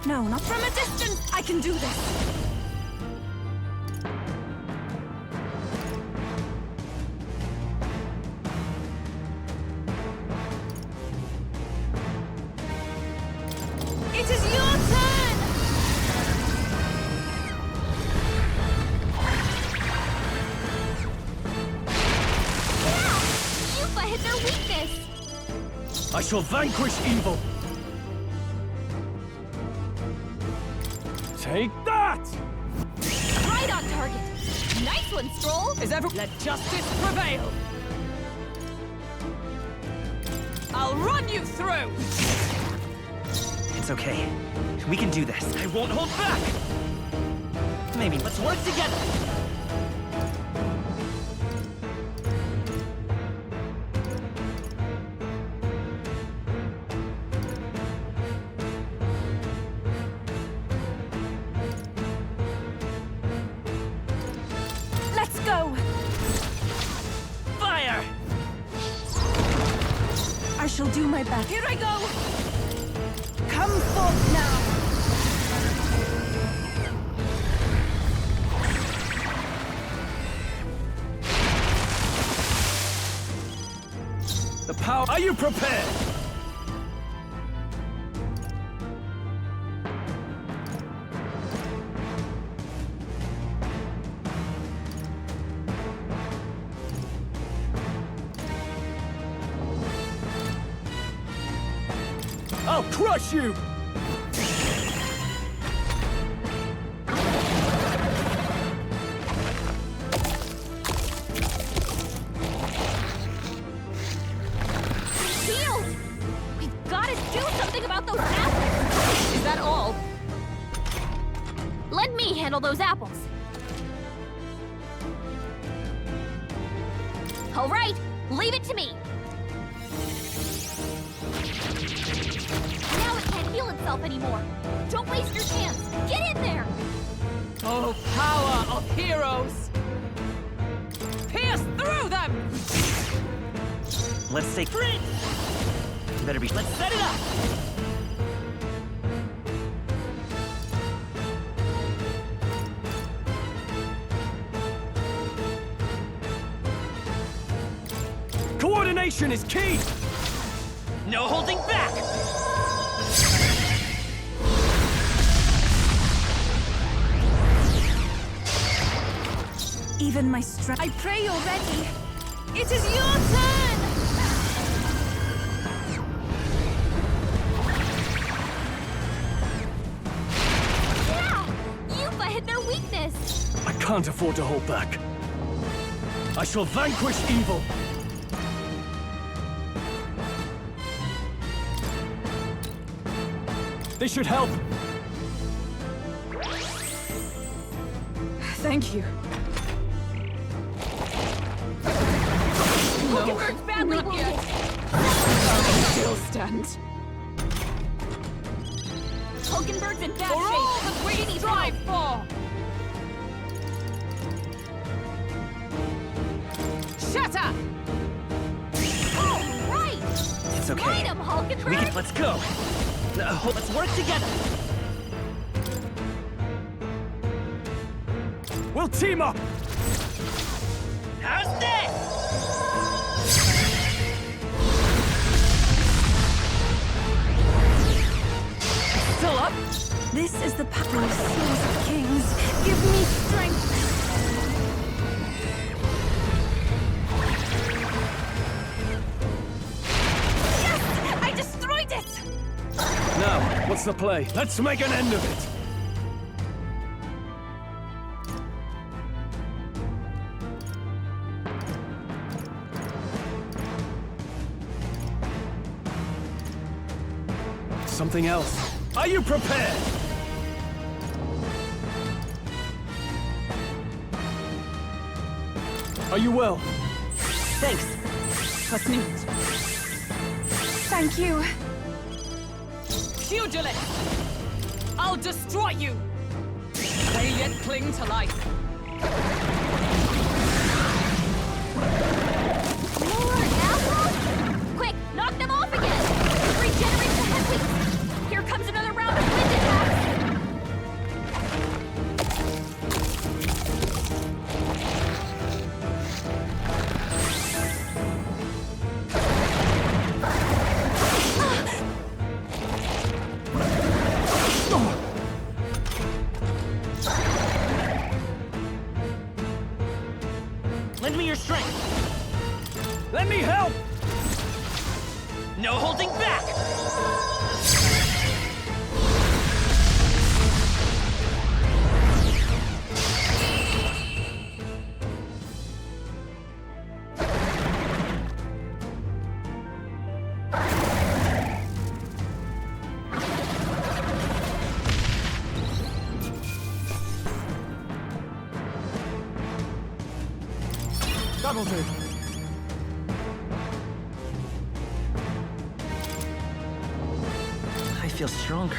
No, not from a distance. I can do this. It is your turn! Yeah! Yuffie hit their weakness. I shall vanquish evil. Take that! Right on target. Nice one, Stroll. Let justice prevail! I'll run you through! It's okay. We can do this. I won't hold back! Maybe let's work together! Let's go! Fire! I shall do my best. Here I go! Come forth now! The power... Are you prepared? I'll crush you! Shield! We've got to do something about those apples! Is that all? Let me handle those apples. All right, leave it to me. Now it can't heal itself anymore. Don't waste your chance. Get in there! Oh, power of heroes! Pierce through them! Let's stay free! Better be. Let's set it up! Coordination is key! No holding back! Even my strength. I pray you're ready. It is your turn! Yeah! Yuffie hit their weakness! I can't afford to hold back. I shall vanquish evil! This should help! Thank you. Hulkenberg's badly not wounded! yet. I'll still stand. Hulkenberg's in bad For shape! all that we She needs strive help. for! Shatter! All right! It's okay. Fight him, Hulkenberg! We can. Let's go! Let's work together! We'll team up! How's this? Still up? This is the power of swords of kings. Give me strength. Yes! I destroyed it! Now, what's the play? Let's make an end of it! Something else. Are you prepared? Are you well? Thanks. Kasnit. Thank you. Pugilist! I'll destroy you! They yet cling to life. More apples? Quick, knock them off again! Regenerate the headwinds! Here comes another round of wind attacks! Lend me your strength! Let me help! No holding back! That'll do. I feel stronger.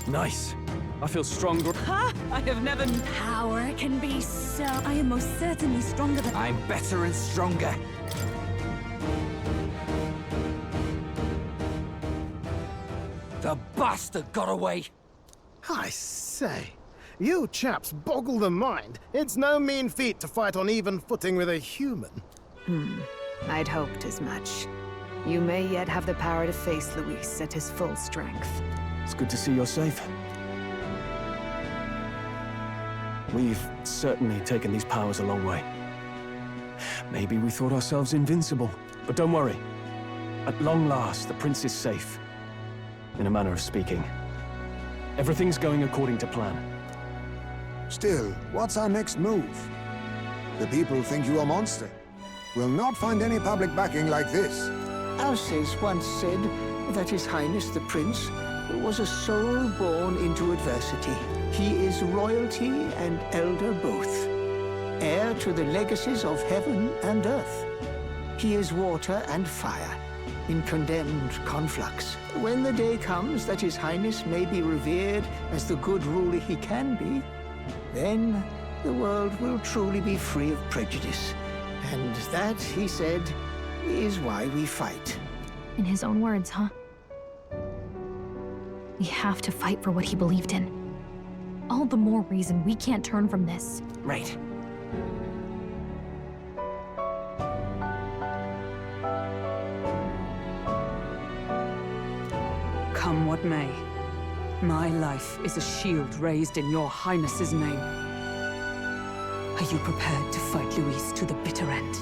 Nice. I feel stronger. Ha! I have never... Power can be so... I am most certainly stronger than... I'm better and stronger. The bastard got away! I say, you chaps boggle the mind. It's no mean feat to fight on even footing with a human. I'd hoped as much. You may yet have the power to face Luis at his full strength. It's good to see you're safe. We've certainly taken these powers a long way. Maybe we thought ourselves invincible, but don't worry. At long last, the prince is safe. In a manner of speaking. Everything's going according to plan. Still, what's our next move? The people think you a monster. We'll not find any public backing like this. Alces once said that His Highness the Prince was a soul born into adversity. He is royalty and elder both, heir to the legacies of heaven and earth. He is water and fire, in condemned conflux. When the day comes that His Highness may be revered as the good ruler he can be, then the world will truly be free of prejudice. And that, he said, is why we fight. In his own words, huh? We have to fight for what he believed in. All the more reason we can't turn from this. Right. Come what may, my life is a shield raised in your highness's name. Are you prepared to fight Luis to the bitter end?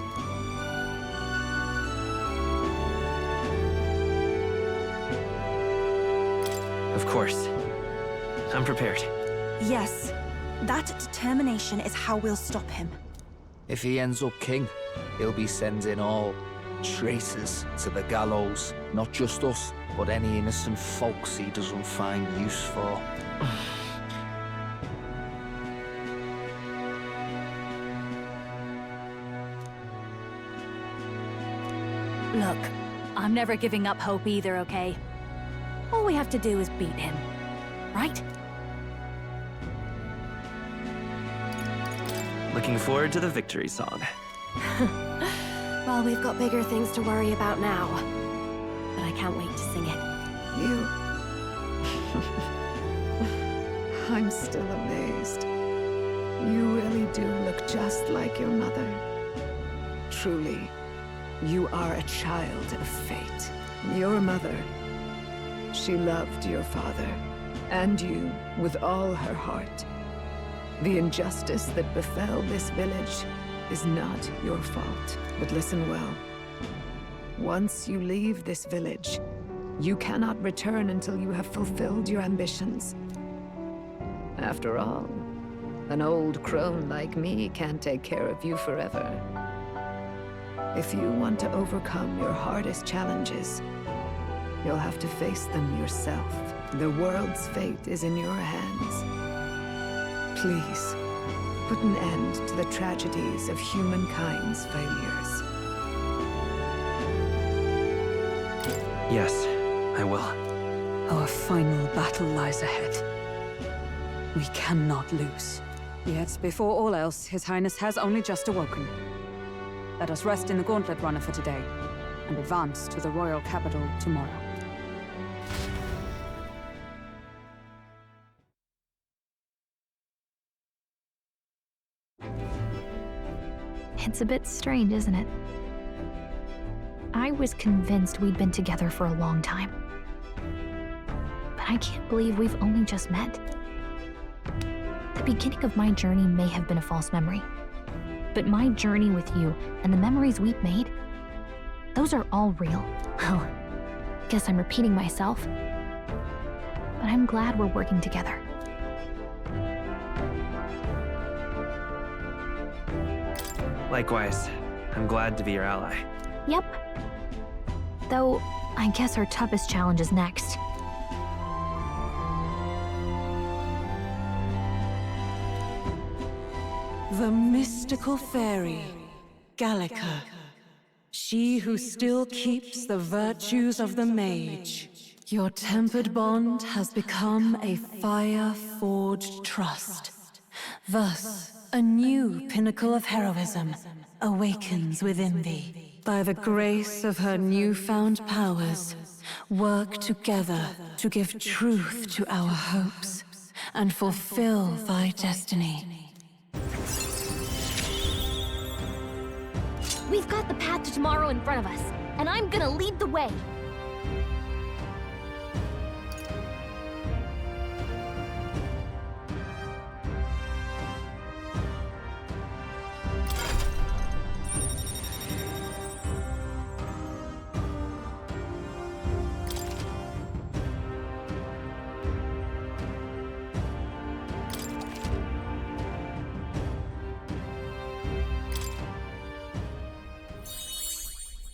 Of course. I'm prepared. Yes, that determination is how we'll stop him. If he ends up king, he'll be sending all traitors to the gallows. Not just us, but any innocent folks he doesn't find use for. Look, I'm never giving up hope either, okay? All we have to do is beat him, right? Looking forward to the victory song. Well, we've got bigger things to worry about now. But I can't wait to sing it. You... I'm still amazed. You really do look just like your mother. Truly, you are a child of fate. Your mother, she loved your father, and you with all her heart. The injustice that befell this village is not your fault. But listen well. Once you leave this village, you cannot return until you have fulfilled your ambitions. After all, an old crone like me can't take care of you forever. If you want to overcome your hardest challenges, you'll have to face them yourself. The world's fate is in your hands. Please, put an end to the tragedies of humankind's failures. Yes, I will. Our final battle lies ahead. We cannot lose. Yet, before all else, His Highness has only just awoken. Let us rest in the Gauntlet Runner for today, and advance to the royal capital tomorrow. It's a bit strange, isn't it? I was convinced we'd been together for a long time. But I can't believe we've only just met. The beginning of my journey may have been a false memory. But my journey with you and the memories we've made, those are all real. Well, guess I'm repeating myself. But I'm glad we're working together. Likewise, I'm glad to be your ally. Yep. Though, I guess our toughest challenge is next. The mystical fairy, Gallica. She who still keeps the virtues of the mage. Your tempered bond has become a fire-forged trust. Thus, a new pinnacle of heroism awakens within thee. By the grace of her newfound powers, work together to give truth to our hopes and fulfill thy destiny. We've got the path to tomorrow in front of us, and I'm gonna lead the way.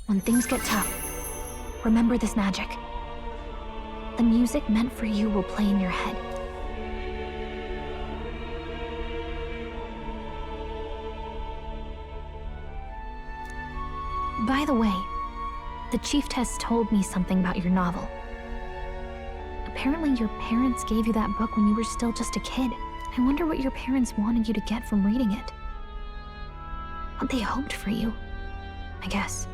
When things get tough, remember this magic. The music meant for you will play in your head. By the way, the chiefess told me something about your novel. Apparently your parents gave you that book when you were still just a kid. I wonder what your parents wanted you to get from reading it. What they hoped for you, I guess.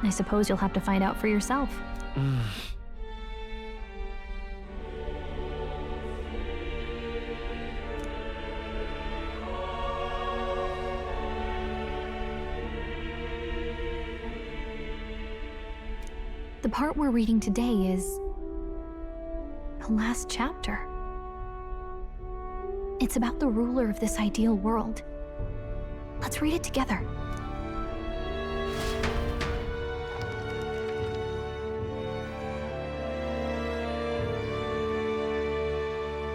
I suppose you'll have to find out for yourself. The part we're reading today is the last chapter. It's about the ruler of this ideal world. Let's read it together.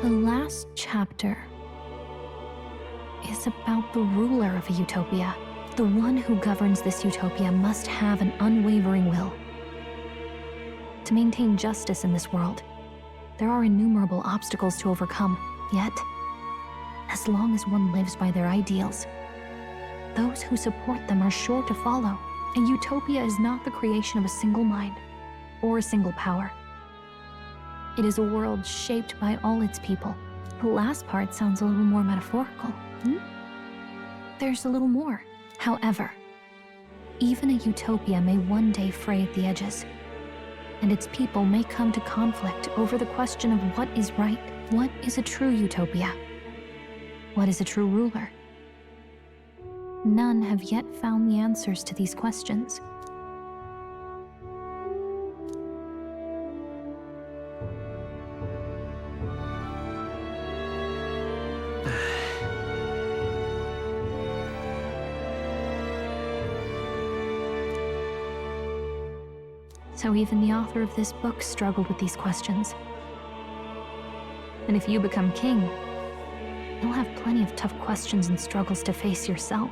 The last chapter is about the ruler of a utopia. The one who governs this utopia must have an unwavering will. To maintain justice in this world, there are innumerable obstacles to overcome. Yet, as long as one lives by their ideals, those who support them are sure to follow. A utopia is not the creation of a single mind or a single power. It is a world shaped by all its people. The last part sounds a little more metaphorical. There's a little more. However, even a utopia may one day fray at the edges, and its people may come to conflict over the question of what is right. What is a true utopia? What is a true ruler? None have yet found the answers to these questions. So even the author of this book struggled with these questions. And if you become king, you'll have plenty of tough questions and struggles to face yourself.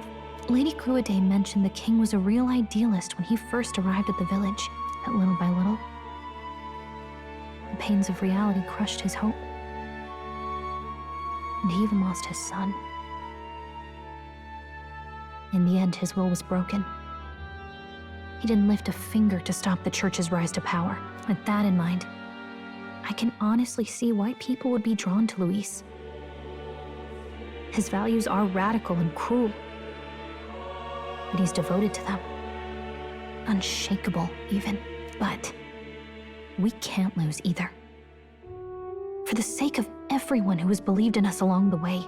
Lady Gruidae mentioned the king was a real idealist when he first arrived at the village, but little by little, the pains of reality crushed his hope. And he even lost his son. In the end, his will was broken. He didn't lift a finger to stop the church's rise to power. With that in mind, I can honestly see why people would be drawn to Luis. His values are radical and cruel, but he's devoted to them. Unshakable, even. But we can't lose either. For the sake of everyone who has believed in us along the way.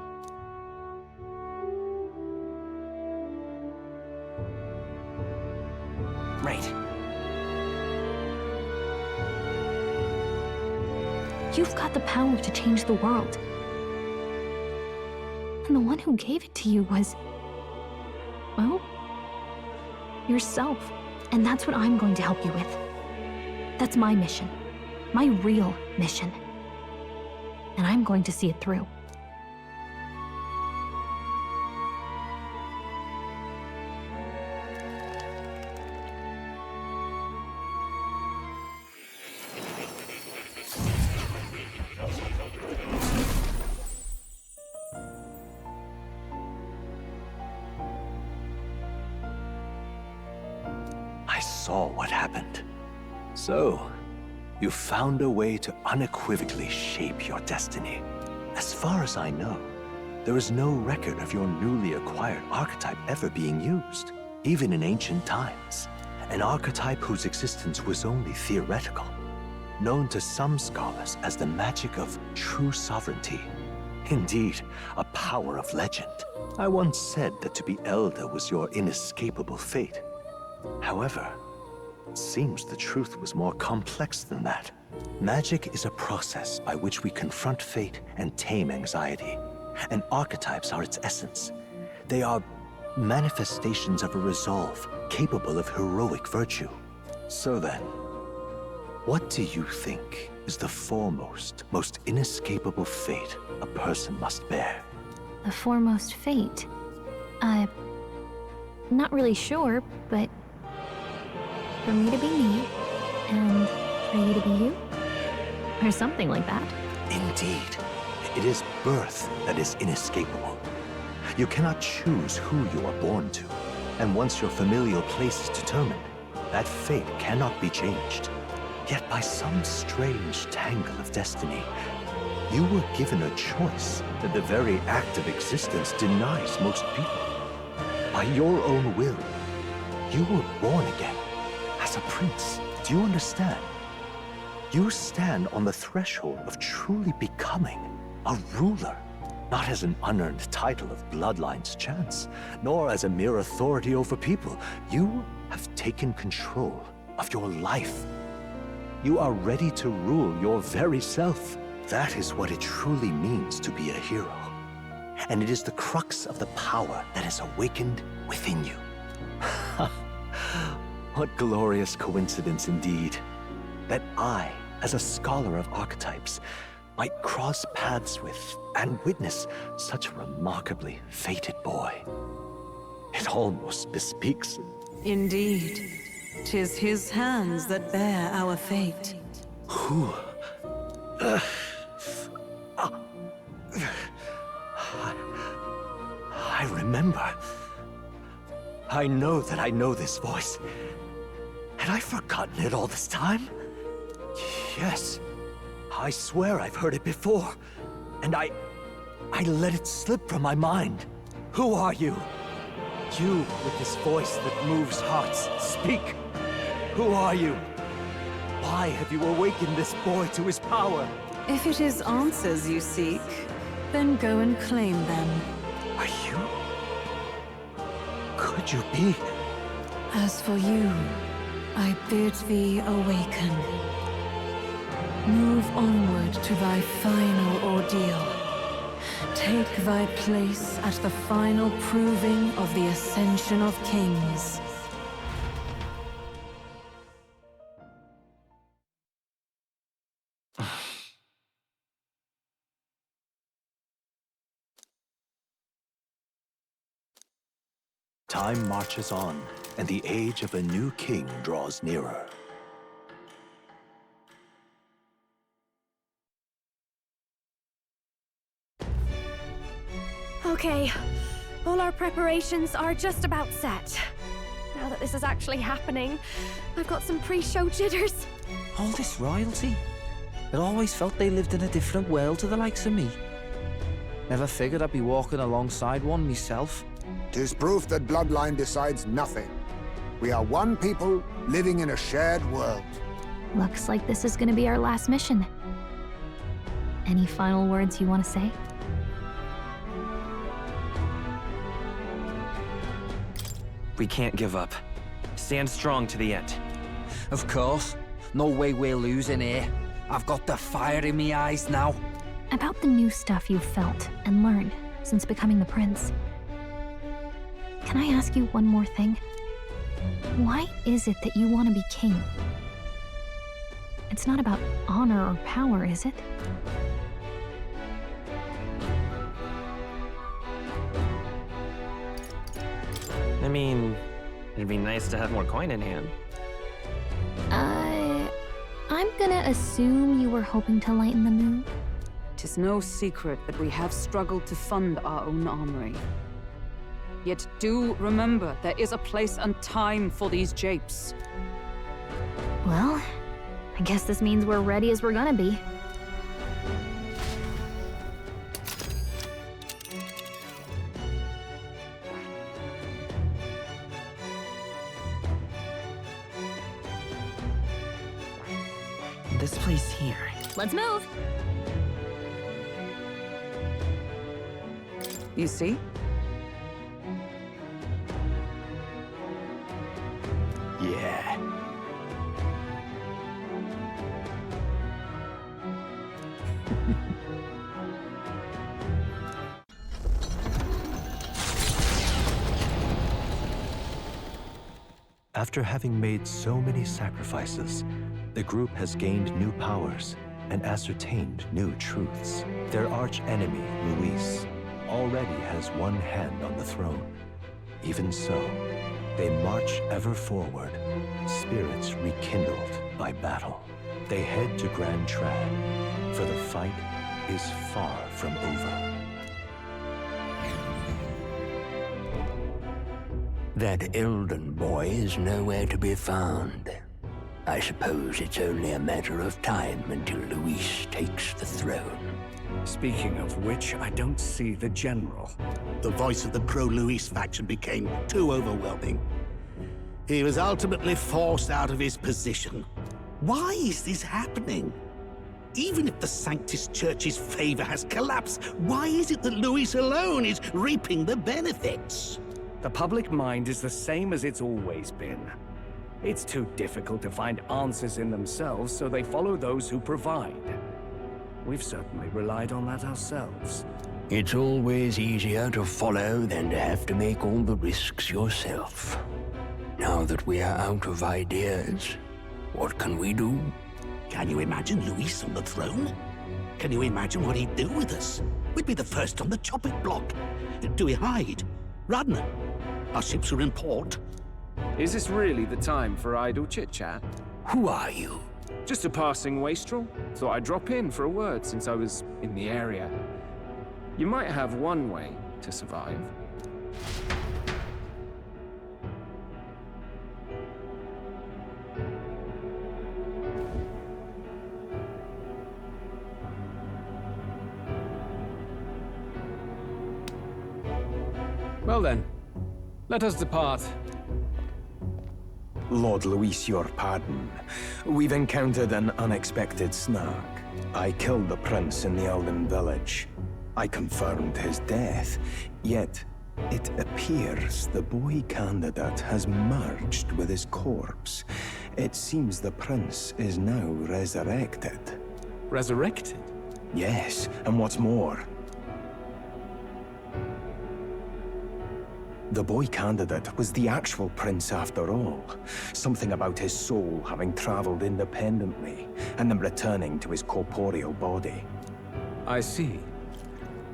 Right. You've got the power to change the world. And the one who gave it to you was, well, yourself. And that's what I'm going to help you with. That's my mission. My real mission. And I'm going to see it through. saw what happened. So, you found a way to unequivocally shape your destiny. As far as I know, there is no record of your newly acquired archetype ever being used, even in ancient times. An archetype whose existence was only theoretical, known to some scholars as the magic of true sovereignty. Indeed, a power of legend. I once said that to be elder was your inescapable fate. However, it seems the truth was more complex than that. Magic is a process by which we confront fate and tame anxiety, and archetypes are its essence. They are manifestations of a resolve capable of heroic virtue. So then, what do you think is the foremost, most inescapable fate a person must bear? The foremost fate? Not really sure, but for me to be me, and for you to be you? Or something like that. Indeed. It is birth that is inescapable. You cannot choose who you are born to, and once your familial place is determined, that fate cannot be changed. Yet by some strange tangle of destiny, you were given a choice that the very act of existence denies most people. By your own will, you were born again as a prince. Do you understand? You stand on the threshold of truly becoming a ruler, not as an unearned title of bloodline's chance, nor as a mere authority over people. You have taken control of your life. You are ready to rule your very self. That is what it truly means to be a hero. And it is the crux of the power that is awakened within you. What glorious coincidence indeed, that I, as a scholar of archetypes, might cross paths with and witness such a remarkably fated boy. It almost bespeaks... Indeed. 'Tis his hands that bear our fate. Who? I remember. I know that I know this voice. Had I forgotten it all this time? Yes. I swear I've heard it before. And I let it slip from my mind. Who are you? You with this voice that moves hearts. Speak. Who are you? Why have you awakened this boy to his power? If it is answers you seek, then go and claim them. Are you? Could you be? As for you, I bid thee awaken. Move onward to thy final ordeal. Take thy place at the final proving of the Ascension of Kings. Time marches on, and the age of a new king draws nearer. Okay, all our preparations are just about set. Now that this is actually happening, I've got some pre-show jitters. All this royalty? It always felt they lived in a different world to the likes of me. Never figured I'd be walking alongside one myself. 'Tis proof that bloodline decides nothing. We are one people living in a shared world. Looks like this is gonna be our last mission. Any final words you want to say? We can't give up. Stand strong to the end. Of course. No way we're losing here. I've got the fire in me eyes now. About the new stuff you've felt and learned since becoming the prince. Can I ask you one more thing? Why is it that you want to be king? It's not about honor or power, is it? I mean, it'd be nice to have more coin in hand. I'm gonna assume you were hoping to lighten the mood. 'Tis no secret that we have struggled to fund our own armory. Yet do remember, there is a place and time for these japes. Well, I guess this means we're ready as we're gonna be. This place here. Let's move! You see? Yeah. After having made so many sacrifices, the group has gained new powers and ascertained new truths. Their arch-enemy, Luis, already has one hand on the throne. Even so, they march ever forward, spirits rekindled by battle. They head to Grand Trad, for the fight is far from over. That Elden boy is nowhere to be found. I suppose it's only a matter of time until Luis takes the throne. Speaking of which, I don't see the general. The voice of the pro-Luis faction became too overwhelming. He was ultimately forced out of his position. Why is this happening? Even if the Sanctus Church's favor has collapsed, why is it that Luis alone is reaping the benefits? The public mind is the same as it's always been. It's too difficult to find answers in themselves, so they follow those who provide. We've certainly relied on that ourselves. It's always easier to follow than to have to make all the risks yourself. Now that we are out of ideas, what can we do? Can you imagine Luis on the throne? Can you imagine what he'd do with us? We'd be the first on the chopping block. Do we hide? Run? Our ships are in port. Is this really the time for idle chit-chat? Who are you? Just a passing wastrel. Thought I'd drop in for a word since I was in the area. You might have one way to survive. Well then, let us depart. Lord Luis, your pardon. We've encountered an unexpected snag. I killed the prince in the Elden village. I confirmed his death, yet it appears the boy candidate has merged with his corpse. It seems the prince is now resurrected. Resurrected? Yes, and what's more, the boy candidate was the actual prince after all. Something about his soul having traveled independently, and then returning to his corporeal body. I see.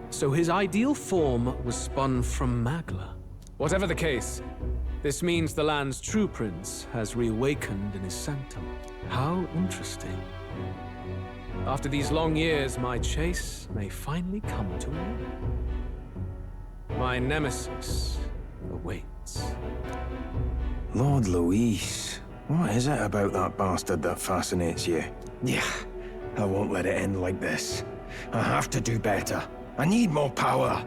So his ideal form was spun from Magla. Whatever the case, this means the land's true prince has reawakened in his sanctum. How interesting. After these long years, my chase may finally come to an end. My nemesis awaits. Lord Luis, what is it about that bastard that fascinates you? Yeah, I won't let it end like this. I have to do better. I need more power.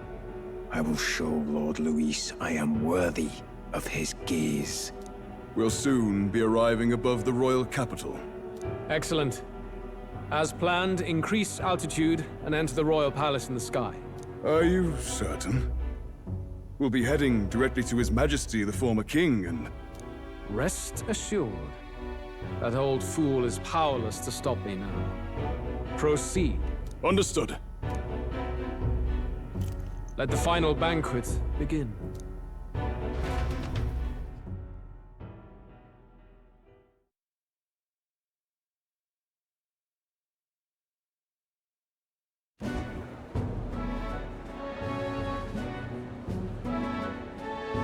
I will show Lord Luis I am worthy of his gaze. We'll soon be arriving above the royal capital. Excellent. As planned, increase altitude and enter the royal palace in the sky. Are you certain? We'll be heading directly to His Majesty, the former king, and... Rest assured, that old fool is powerless to stop me now. Proceed. Understood. Let the final banquet begin.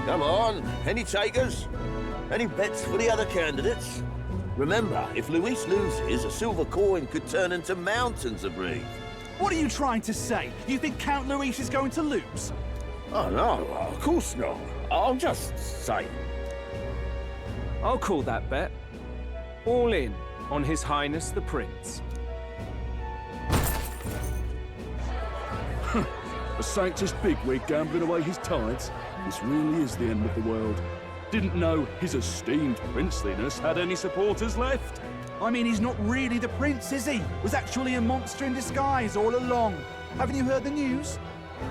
Come on, any takers? Any bets for the other candidates? Remember, if Luis loses, a silver coin could turn into mountains of Reef. What are you trying to say? You think Count Luis is going to lose? Oh, no, of course not. I'm just saying. I'll call that bet. All in on His Highness the Prince. A Sanctus bigwig gambling away his tithes? This really is the end of the world. Didn't know his esteemed princeliness had any supporters left. I mean, he's not really the prince, is he? Was actually a monster in disguise all along. Haven't you heard the news?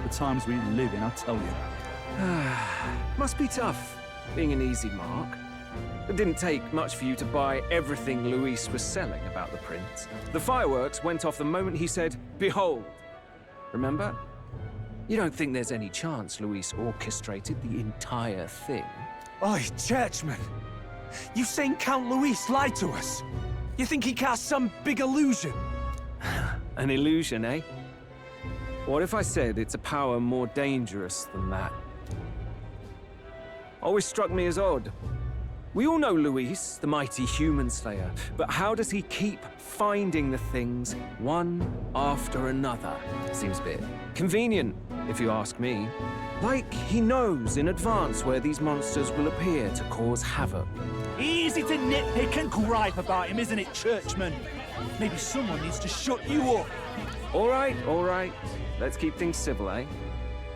The times we live in, I tell you. Must be tough, being an easy mark. It didn't take much for you to buy everything Luis was selling about the prince. The fireworks went off the moment he said, "Behold." Remember? You don't think there's any chance Luis orchestrated the entire thing? Oi, churchman! You've seen Count Luis lie to us? You think he cast some big illusion? An illusion, eh? What if I said it's a power more dangerous than that? Always struck me as odd. We all know Luis, the mighty human slayer, but how does he keep finding the things one after another? Seems a bit convenient, if you ask me. Like he knows in advance where these monsters will appear to cause havoc. Easy to nitpick and gripe about him, isn't it, churchman? Maybe someone needs to shut you up. All right. Let's keep things civil, eh?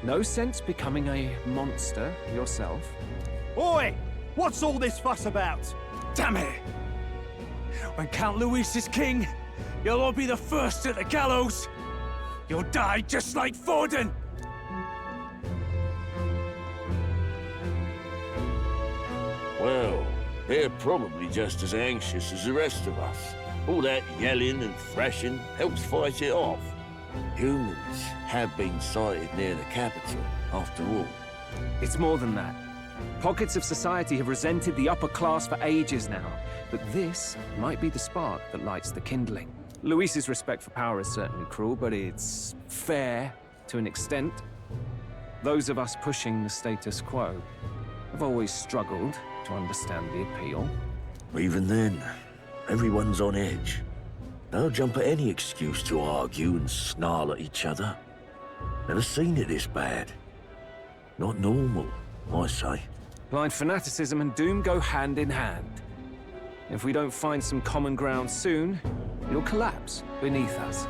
No sense becoming a monster yourself. Oi! What's all this fuss about? Damn it! When Count Luis is king, you'll all be the first at the gallows. You'll die just like Forden. Well, they're probably just as anxious as the rest of us. All that yelling and thrashing helps fight it off. Humans have been sighted near the capital, after all. It's more than that. Pockets of society have resented the upper class for ages now, but this might be the spark that lights the kindling. Luis's respect for power is certainly cruel, but it's fair to an extent. Those of us pushing the status quo have always struggled to understand the appeal. Even then, everyone's on edge. They'll jump at any excuse to argue and snarl at each other. Never seen it this bad. Not normal, I say. Blind fanaticism and doom go hand in hand. If we don't find some common ground soon, it'll collapse beneath us.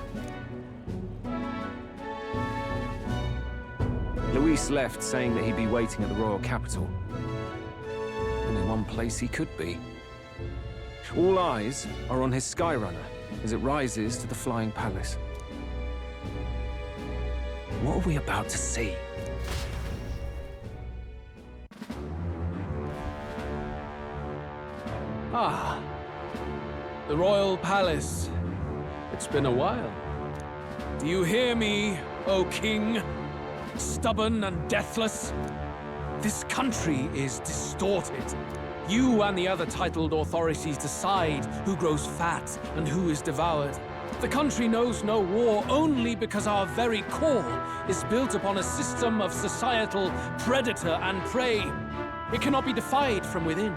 Luis left saying that he'd be waiting at the royal capital. Only one place he could be. All eyes are on his Skyrunner as it rises to the flying palace. What are we about to see? Ah, the royal palace. It's been a while. Do you hear me, O king? Stubborn and deathless? This country is distorted. You and the other titled authorities decide who grows fat and who is devoured. The country knows no war only because our very core is built upon a system of societal predator and prey. It cannot be defied from within.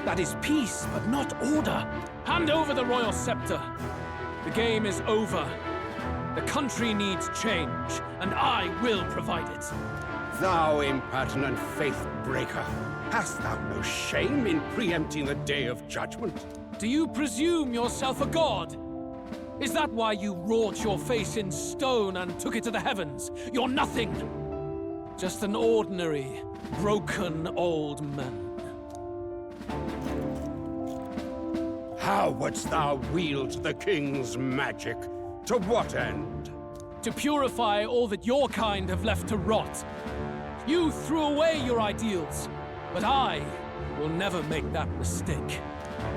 That is peace, but not order. Hand over the royal scepter. The game is over. The country needs change, and I will provide it. Thou impertinent faith breaker, hast thou no shame in preempting the day of judgment? Do you presume yourself a god? Is that why you wrought your face in stone and took it to the heavens? You're nothing. Just an ordinary, broken old man. How wouldst thou wield the king's magic? To what end? To purify all that your kind have left to rot. You threw away your ideals, but I will never make that mistake.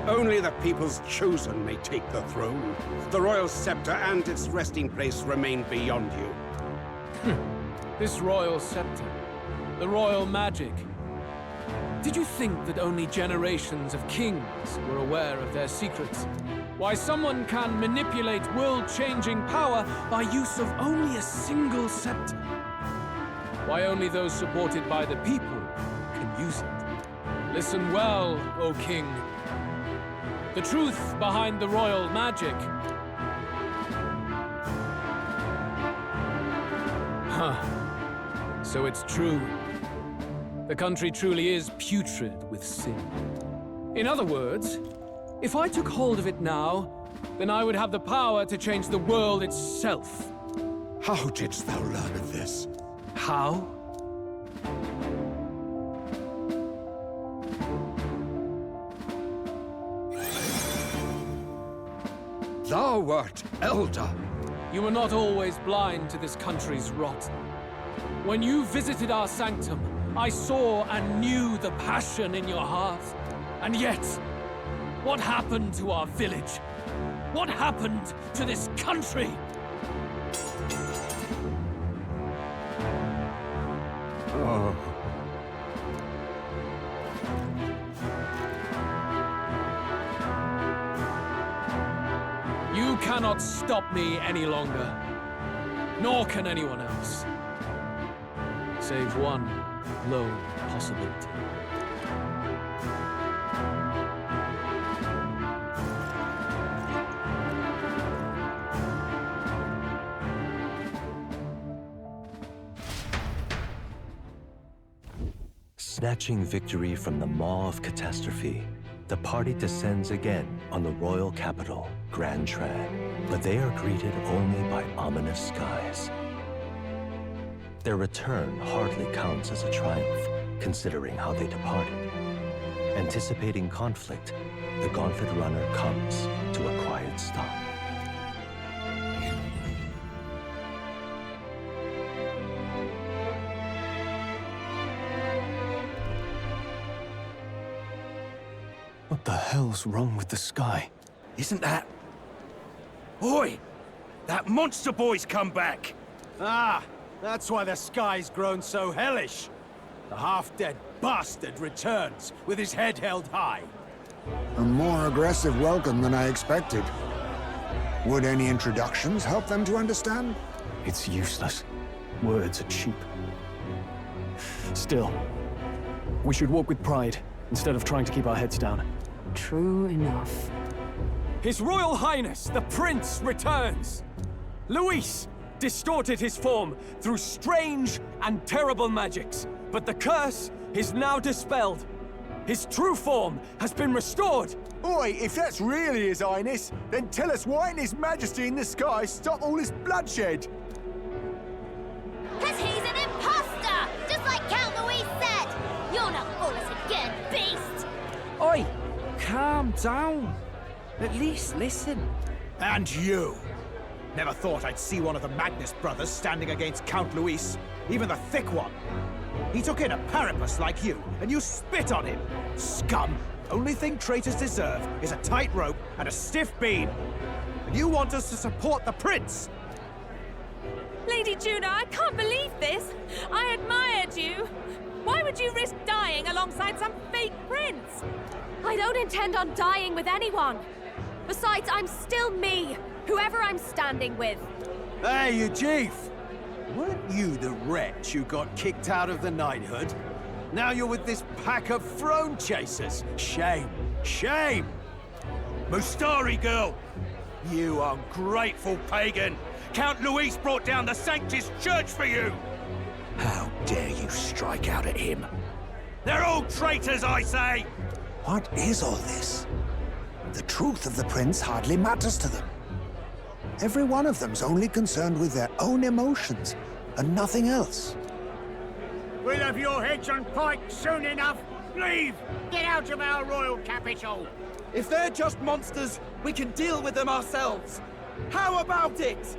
Only the people's chosen may take the throne. The royal scepter and its resting place remain beyond you. This royal scepter, the royal magic. Did you think that only generations of kings were aware of their secrets? Why someone can manipulate world-changing power by use of only a single scepter? Why only those supported by the people can use it? Listen well, O king. The truth behind the royal magic. Huh. So it's true. The country truly is putrid with sin. In other words, If I took hold of it now, then I would have the power to change the world itself. How didst thou learn of this? How? Thou wert elder. You were not always blind to this country's rot. When you visited our sanctum, I saw and knew the passion in your heart. And yet, what happened to our village? What happened to this country? Oh. You cannot stop me any longer. Nor can anyone else. Save one lone possibility. Snatching victory from the maw of catastrophe, the party descends again on the royal capital, Grand Tran, but they are greeted only by ominous skies. Their return hardly counts as a triumph, considering how they departed. Anticipating conflict, the Gauntlet Runner comes to a quiet stop. What the hell's wrong with the sky? Isn't that... Oi! That monster boy's come back! Ah, that's why the sky's grown so hellish. The half-dead bastard returns with his head held high. A more aggressive welcome than I expected. Would any introductions help them to understand? It's useless. Words are cheap. Still, we should walk with pride instead of trying to keep our heads down. True enough. His Royal Highness, the Prince, returns! Luis distorted his form through strange and terrible magics, but the curse is now dispelled. His true form has been restored! Oi, if that's really His Highness, then tell us why didn't His Majesty in the sky stop all this bloodshed? Because he's an imposter! Just like Count Luis said! You'll not fool us again, beast! Oi! Calm down. At least listen. And you! Never thought I'd see one of the Magnus brothers standing against Count Luis, even the thick one. He took in a parapus like you, and you spit on him. Scum! Only thing traitors deserve is a tight rope and a stiff beam. And you want us to support the prince? Lady Juno, I can't believe this. I admired you. Why would you risk dying alongside some fake prince? I don't intend on dying with anyone. Besides, I'm still me, whoever I'm standing with. Hey, you chief! Weren't you the wretch who got kicked out of the knighthood? Now you're with this pack of throne chasers. Shame! Shame! Mustari girl! You ungrateful pagan! Count Luis brought down the Sanctus Church for you! How dare you strike out at him? They're all traitors, I say! What is all this? The truth of the prince hardly matters to them. Every one of them's only concerned with their own emotions, and nothing else. We'll have your heads on pike soon enough. Leave! Get out of our royal capital! If they're just monsters, we can deal with them ourselves. How about it?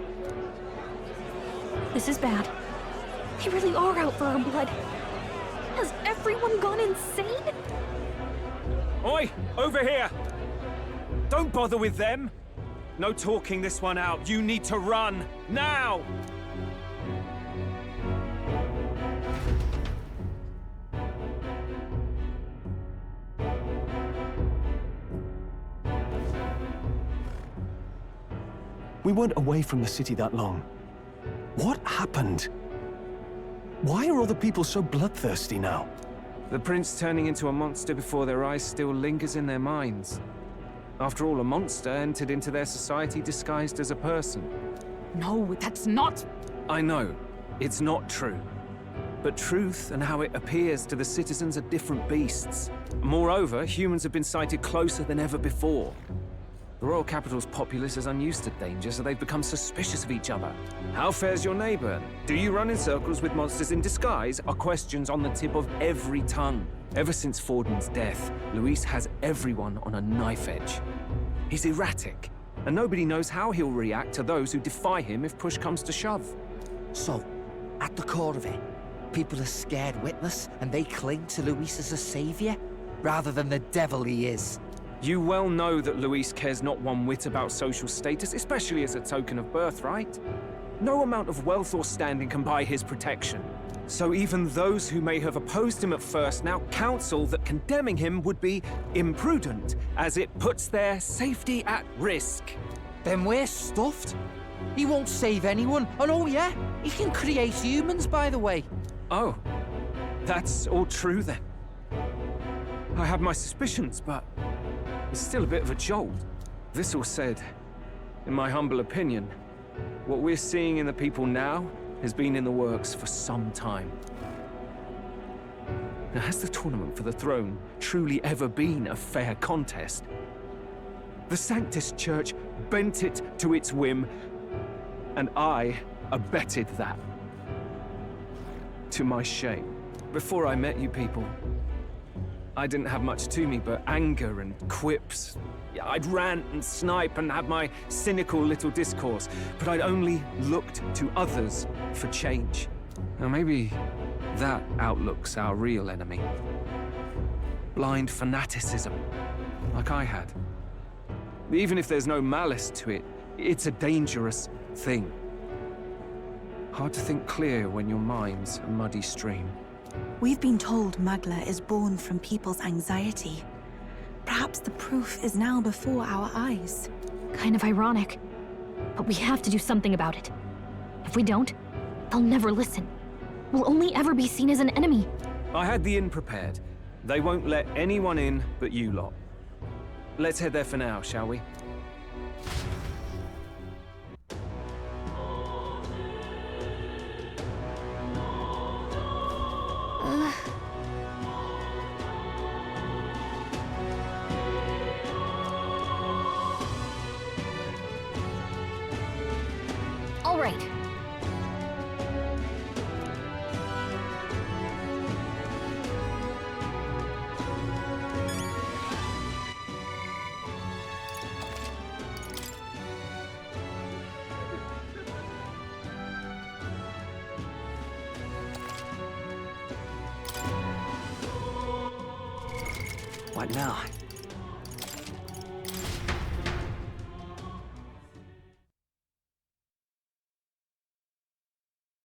This is bad. They really are out for our blood. Has everyone gone insane? Oi! Over here! Don't bother with them! No talking this one out. You need to run! Now! We weren't away from the city that long. What happened? Why are all the people so bloodthirsty now? The prince turning into a monster before their eyes still lingers in their minds. After all, a monster entered into their society disguised as a person. No, that's not... I know. It's not true. But truth and how it appears to the citizens are different beasts. Moreover, humans have been sighted closer than ever before. The royal capital's populace is unused to danger, so they've become suspicious of each other. How fares your neighbor? Do you run in circles with monsters in disguise? Are questions on the tip of every tongue. Ever since Fordman's death, Luis has everyone on a knife edge. He's erratic, and nobody knows how he'll react to those who defy him if push comes to shove. So, at the core of it, people are scared witless, and they cling to Luis as a savior, rather than the devil he is. You well know that Luis cares not one whit about social status, especially as a token of birthright. No amount of wealth or standing can buy his protection. So even those who may have opposed him at first now counsel that condemning him would be imprudent, as it puts their safety at risk. Then we're stuffed. He won't save anyone, and oh yeah, he can create humans, by the way. Oh, that's all true then. I have my suspicions, but it's still a bit of a jolt. This all said, in my humble opinion, what we're seeing in the people now has been in the works for some time. Now, has the tournament for the throne truly ever been a fair contest? The Sanctus Church bent it to its whim, and I abetted that. To my shame. Before I met you people, I didn't have much to me but anger and quips. I'd rant and snipe and have my cynical little discourse, but I'd only looked to others for change. Now maybe that outlook's our real enemy. Blind fanaticism, like I had. Even if there's no malice to it, it's a dangerous thing. Hard to think clear when your mind's a muddy stream. We've been told Magla is born from people's anxiety. Perhaps the proof is now before our eyes. Kind of ironic. But we have to do something about it. If we don't, they'll never listen. We'll only ever be seen as an enemy. I had the inn prepared. They won't let anyone in but you lot. Let's head there for now, shall we? All right. What now?